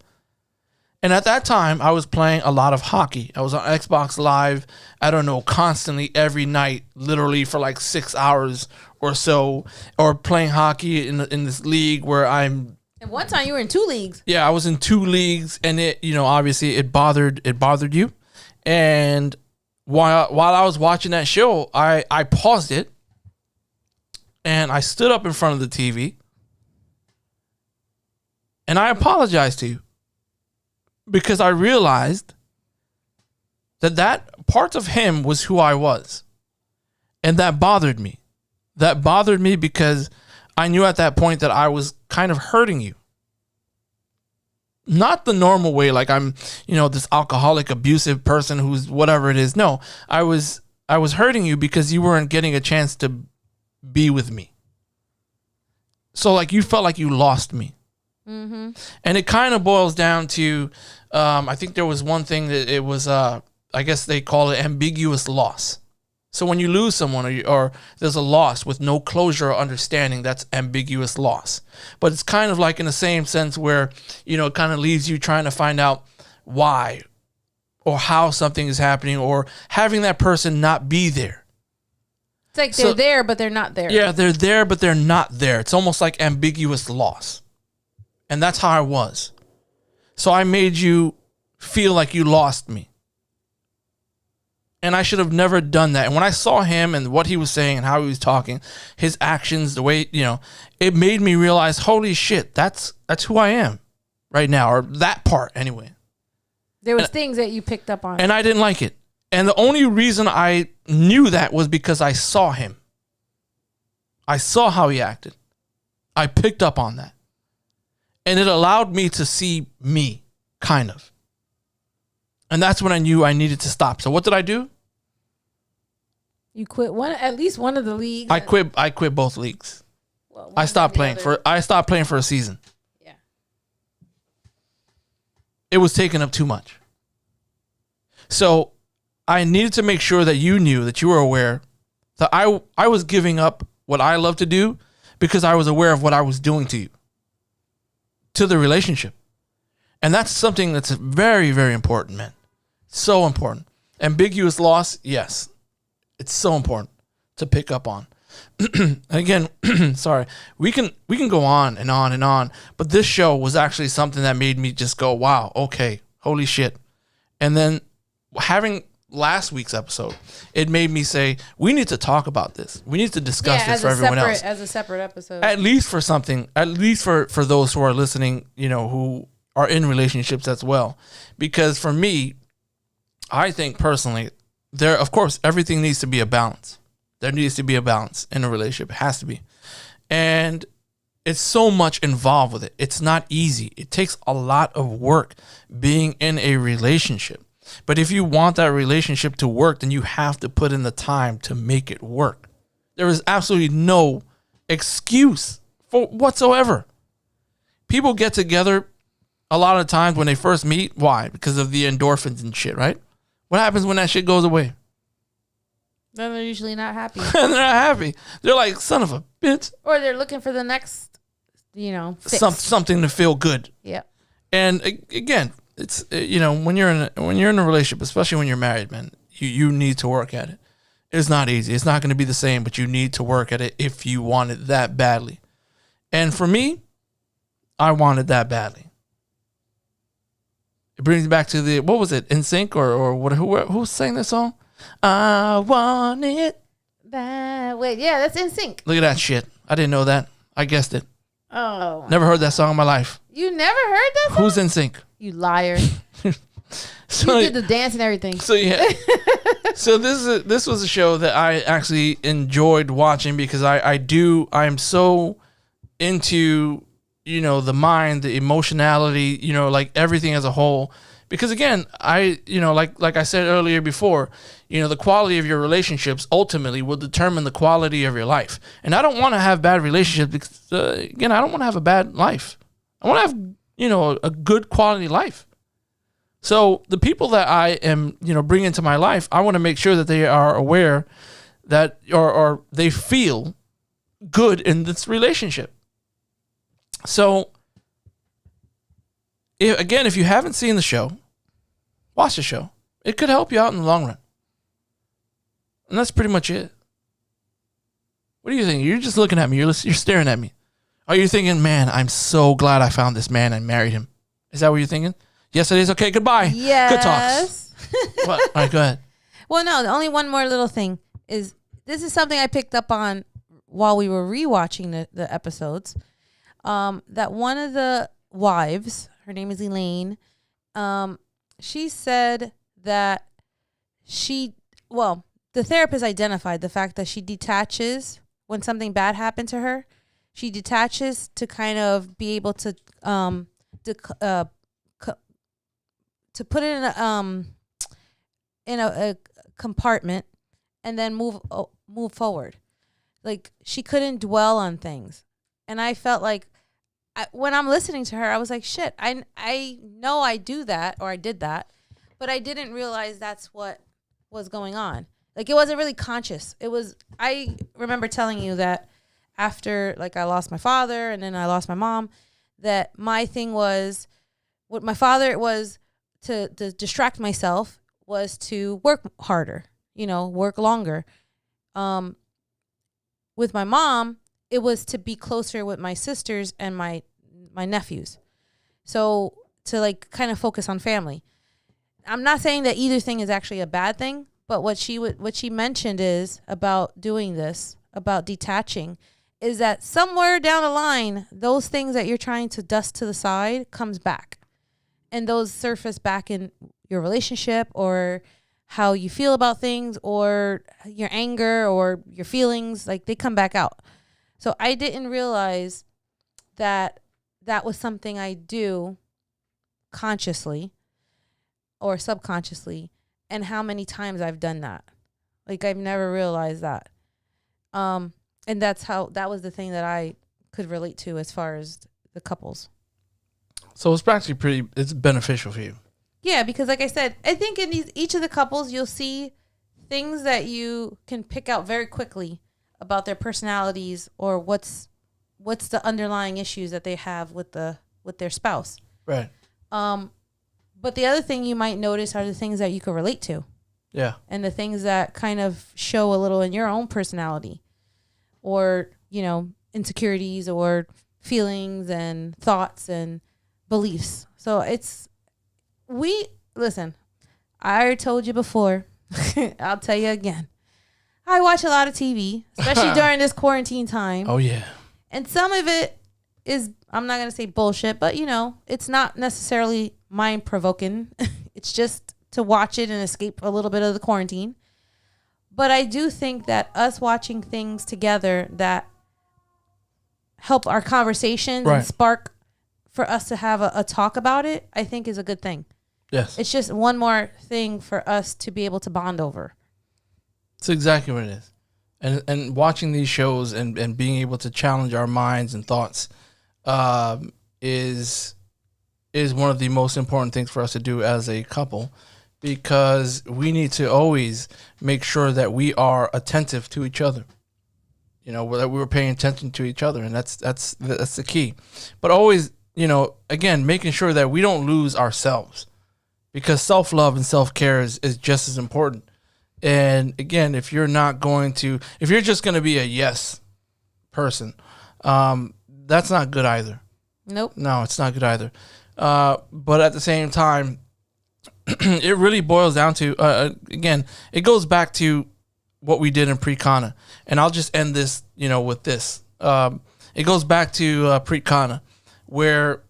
And at that time, I was playing a lot of hockey. I was on Xbox Live, I don't know, constantly every night, literally for like 6 hours or so, or playing hockey in this league where I'm. At one time, you were in 2 leagues. Yeah, I was in 2 leagues, and it, obviously it bothered you. And while I was watching that show, I paused it, and I stood up in front of the TV, and I apologized to you. Because I realized that part of him was who I was. And that bothered me. That bothered me because I knew at that point that I was kind of hurting you. not the normal way, like I'm, this alcoholic, abusive person who's whatever it is. No, I was hurting you because you weren't getting a chance to be with me. So like you felt like you lost me. Mm-hmm. And it kind of boils down to, I think there was one thing that it was, I guess they call it ambiguous loss. So when you lose someone or there's a loss with no closure or understanding, that's ambiguous loss. But it's kind of like in the same sense where, it kind of leaves you trying to find out why or how something is happening or having that person not be there. It's like they're there, but they're not there. Yeah, they're there, but they're not there. It's almost like ambiguous loss. And that's how I was. So I made you feel like you lost me. And I should have never done that. And when I saw him and what he was saying and how he was talking, his actions, the way, it made me realize, holy shit, that's who I am right now, or that part anyway. There was things that you picked up on. And I didn't like it. And the only reason I knew that was because I saw him. I saw how he acted. I picked up on that. And it allowed me to see me, kind of. And that's when I knew I needed to stop. So what did I do? You quit at least one of the leagues. I quit both leagues. Well, I stopped playing for a season. Yeah. It was taking up too much. So I needed to make sure that you knew, that you were aware that I was giving up what I love to do because I was aware of what I was doing to you, to the relationship. And that's something that's very, very important, man. So important. Ambiguous loss, yes. It's so important to pick up on. Again, sorry. We can go on and on and on, but this show was actually something that made me just go, wow, okay, holy shit. And then having last week's episode, it made me say, we need to talk about this. We need to discuss this for everyone else. As a separate episode. At least for something, at least for those who are listening, who are in relationships as well. Because for me, I think personally, of course, everything needs to be a balance. There needs to be a balance in a relationship. It has to be. And it's so much involved with it. It's not easy. It takes a lot of work being in a relationship. But if you want that relationship to work, then you have to put in the time to make it work. There is absolutely no excuse for whatsoever. People get together a lot of times when they first meet. Why? Because of the endorphins and shit, right? What happens when that shit goes away? Then they're usually not happy. They're not happy. They're like, son of a bitch. Or they're looking for the next, fix. Something to feel good. Yeah. And again, it's when you're in a relationship, especially when you're married, man, you need to work at it. It's not easy. It's not going to be the same, but you need to work at it if you want it that badly. And for me, I wanted that badly. It brings me back to what was it? NSYNC or what? Who sang this song? I want it that way. Yeah, that's NSYNC. Look at that shit. I didn't know that. I guessed it. Oh. Never heard that song in my life. You never heard that song? Who's NSYNC? You liar. So, you did the dance and everything. So yeah. So this was a show that I actually enjoyed watching because I'm so into the mind, the emotionality, like everything as a whole. Because again, like I said earlier before, the quality of your relationships ultimately will determine the quality of your life. And I don't want to have bad relationships because, again, I don't want to have a bad life. I want to have, a good quality life. So the people that I am, bringing into my life, I want to make sure that they are aware that, or they feel good in this relationship. So, if you haven't seen the show, watch the show. It could help you out in the long run. And that's pretty much it. What do you think? You're just looking at me. You're staring at me. Are you thinking, man, I'm so glad I found this man and married him? Is that what you're thinking? Yes, it is. Okay, goodbye. Yes. Good talks. What? All right, go ahead. Well, no, the only one more little thing is this is something I picked up on while we were rewatching the episodes. That one of the wives, her name is Elaine, she said that the therapist identified the fact that she detaches when something bad happened to her. She detaches to kind of be able to put it in a compartment and then move forward. Like, she couldn't dwell on things. And I felt like when I'm listening to her, I was like, shit, I know I do that, or I did that, but I didn't realize that's what was going on. Like, it wasn't really conscious. I remember telling you that after, like, I lost my father and then I lost my mom, that my thing was, what my father was to distract myself was to work harder, work longer. With my mom, it was to be closer with my sisters and my nephews. So to, like, kind of focus on family. I'm not saying that either thing is actually a bad thing, but what she mentioned is about doing this, about detaching, is that somewhere down the line, those things that you're trying to dust to the side comes back. And those surface back in your relationship, or how you feel about things, or your anger or your feelings, like, they come back out. So I didn't realize that was something I do consciously or subconsciously, and how many times I've done that. Like, I've never realized that. And that was the thing that I could relate to as far as the couples. So it's practically it's beneficial for you. Yeah, because like I said, I think in each of the couples, you'll see things that you can pick out very quickly about their personalities, or what's the underlying issues that they have with their spouse. Right. But the other thing you might notice are the things that you can relate to. Yeah. And the things that kind of show a little in your own personality, or, insecurities or feelings and thoughts and beliefs. So listen, I already told you before, I'll tell you again. I watch a lot of TV, especially during this quarantine time. Oh, yeah. And some of it is, I'm not going to say bullshit, but, it's not necessarily mind-provoking. It's just to watch it and escape a little bit of the quarantine. But I do think that us watching things together that help our conversations and spark for us to have a talk about it, I think is a good thing. Yes. It's just one more thing for us to be able to bond over. It's exactly what it is. And watching these shows and being able to challenge our minds and thoughts is one of the most important things for us to do as a couple, because we need to always make sure that we are attentive to each other. That we're paying attention to each other, and that's the key. But always, again, making sure that we don't lose ourselves, because self-love and self-care is just as important. And again, if you're just going to be a yes person, that's not good either. Nope. No, it's not good either. But at the same time, it really boils down to, again, it goes back to what we did in pre-Kana. And I'll just end this, with this. It goes back to pre-Kana, where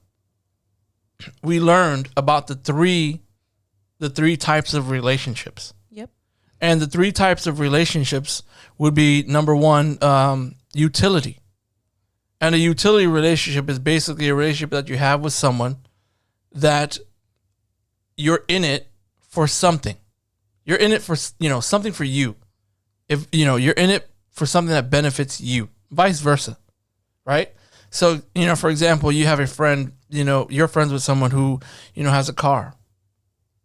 we learned about the three types of relationships. Yep. And the three types of relationships would be, number one, utility. And a utility relationship is basically a relationship that you have with someone that you're in it for something. You're in it for, something for you. If, you're in it for something that benefits you, vice versa. Right? So, for example, you have a friend, you're friends with someone who, has a car.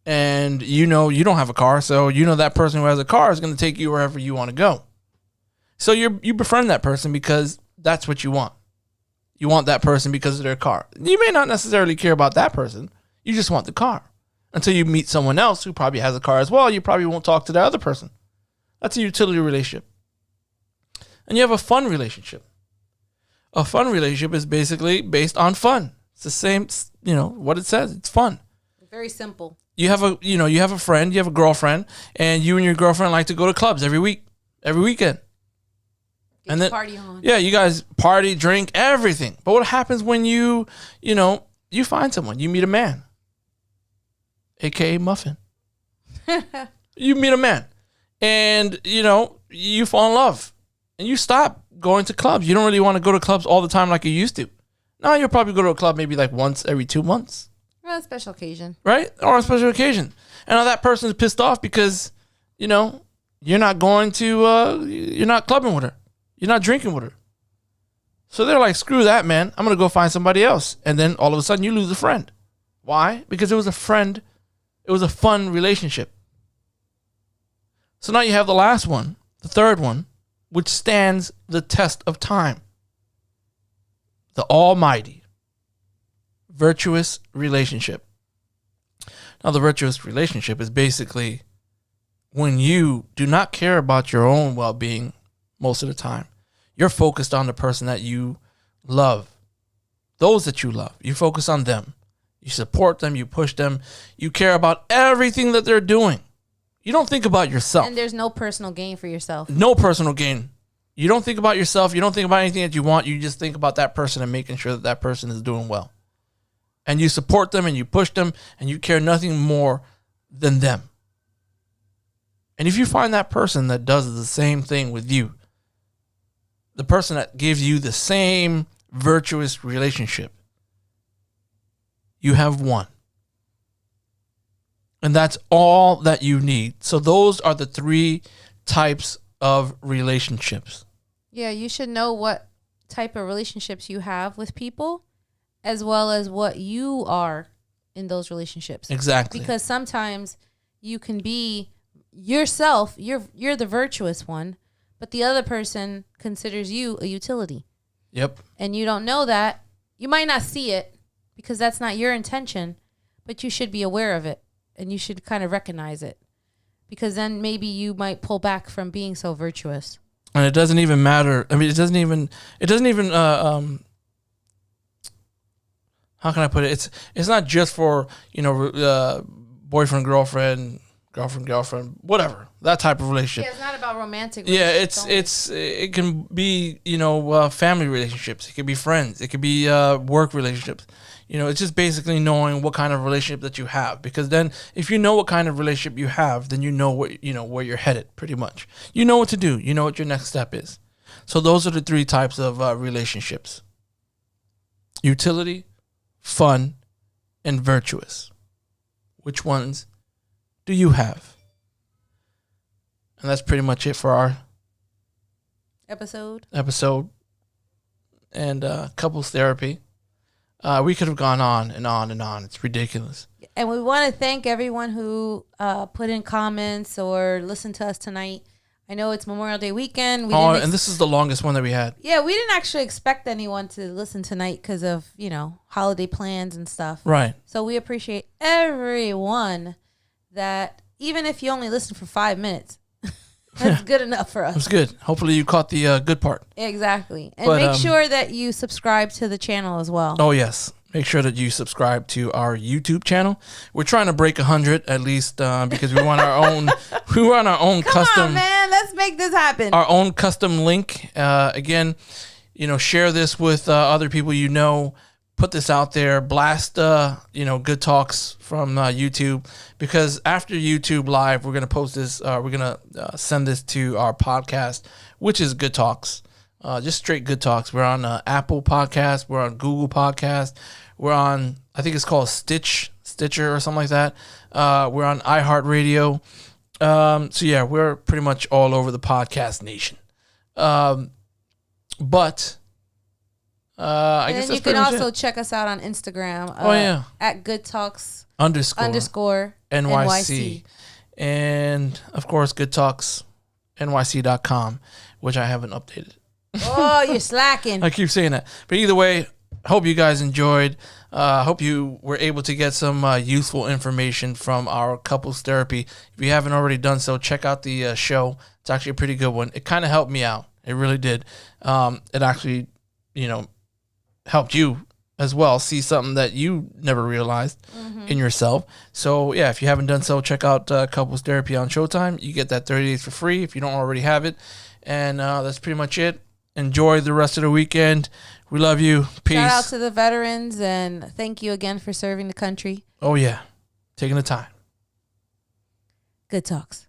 And you don't have a car, so that person who has a car is going to take you wherever you want to go. So you befriend that person because that's what you want. You want that person because of their car. You may not necessarily care about that person. You just want the car. Until you meet someone else who probably has a car as well, you probably won't talk to that other person. That's a utility relationship. And you have a fun relationship. A fun relationship is basically based on fun. It's the same, what it says. It's fun. Very simple. You have a friend, you have a girlfriend, and you and your girlfriend like to go to clubs every weekend. Get and then party on. Yeah, you guys party, drink, everything. But what happens when you find someone, you meet a man, aka Muffin. You meet a man, and you fall in love, and you stop going to clubs. You don't really want to go to clubs all the time like you used to. Now you'll probably go to a club maybe like once every 2 months. Well, a special occasion. Right? Or a special occasion. And now that person is pissed off because, you know, you're not going to, you're not clubbing with her. You're not drinking with her. So they're like, screw that, man. I'm going to go find somebody else. And then all of a sudden you lose a friend. Why? Because it was a friend. It was a fun relationship. So now you have the last one, the third one, which stands the test of time. The almighty virtuous relationship. Now, the virtuous relationship is basically when you do not care about your own well-being most of the time. You're focused on the person that you love. Those that you love. You focus on them. You support them. You push them. You care about everything that they're doing. You don't think about yourself. And there's no personal gain for yourself. No personal gain. You don't think about yourself. You don't think about anything that you want. You just think about that person and making sure that that person is doing well. And you support them and you push them and you care nothing more than them. And if you find that person that does the same thing with you, the person that gives you the same virtuous relationship, you have won. And that's all that you need. So those are the 3 types of relationships. Yeah, you should know what type of relationships you have with people, as well as what you are in those relationships. Exactly. Because sometimes you can be yourself, you're the virtuous one, but the other person considers you a utility. Yep. And you don't know that. You might not see it because that's not your intention, but you should be aware of it and you should kind of recognize it, because then maybe you might pull back from being so virtuous. And it doesn't even matter. I mean, it doesn't even how can I put it? It's not just for, boyfriend, girlfriend, whatever, that type of relationship. Yeah, it's not about romantic relationships. Yeah, it can be, family relationships. It could be friends. It could be work relationships. It's just basically knowing what kind of relationship that you have. Because then if you know what kind of relationship you have, then you know what, where you're headed pretty much. You know what to do. You know what your next step is. So those are the 3 types of relationships: utility, fun, and virtuous. Which ones do you have? And that's pretty much it for our episode and couples therapy. We could have gone on and on and on. It's ridiculous. And we want to thank everyone who put in comments or listened to us tonight. I know it's Memorial Day weekend. And this is the longest one that we had. Yeah, we didn't actually expect anyone to listen tonight because of, holiday plans and stuff. Right. So we appreciate everyone that, even if you only listen for 5 minutes, that's good enough for us. It's good. Hopefully you caught the good part. Exactly. And make sure that you subscribe to the channel as well. Oh, yes. Make sure that you subscribe to our YouTube channel. We're trying to break 100 at least because we want our own. We want our own Come custom. on, man. Let's make this happen. Our own custom link. Again, share this with other people you know. Put this out there. Blast, good talks from YouTube, because after YouTube Live, we're gonna post this. We're gonna send this to our podcast, which is Good Talks. Just straight Good Talks. We're on Apple Podcast. We're on Google Podcast. We're on, I think it's called Stitcher or something like that. We're on iHeart Radio. So yeah, we're pretty much all over the podcast nation. But I guess then you can also check us out on Instagram. At Good Talks _ NYC. And of course, goodtalksnyc.com, which I haven't updated. Oh, you're slacking. I keep saying that. But either way, hope you guys enjoyed. Hope you were able to get some useful information from our couples therapy. If you haven't already done so, check out the show. It's actually a pretty good one. It kind of helped me out. It really did. It actually, helped you as well see something that you never realized in yourself. So yeah, if you haven't done so, check out couples therapy on Showtime. You get that 30 days for free if you don't already have it. And that's pretty much it. Enjoy the rest of the weekend. We love you. Peace. Shout out to the veterans, and thank you again for serving the country. Oh yeah, taking the time. Good Talks.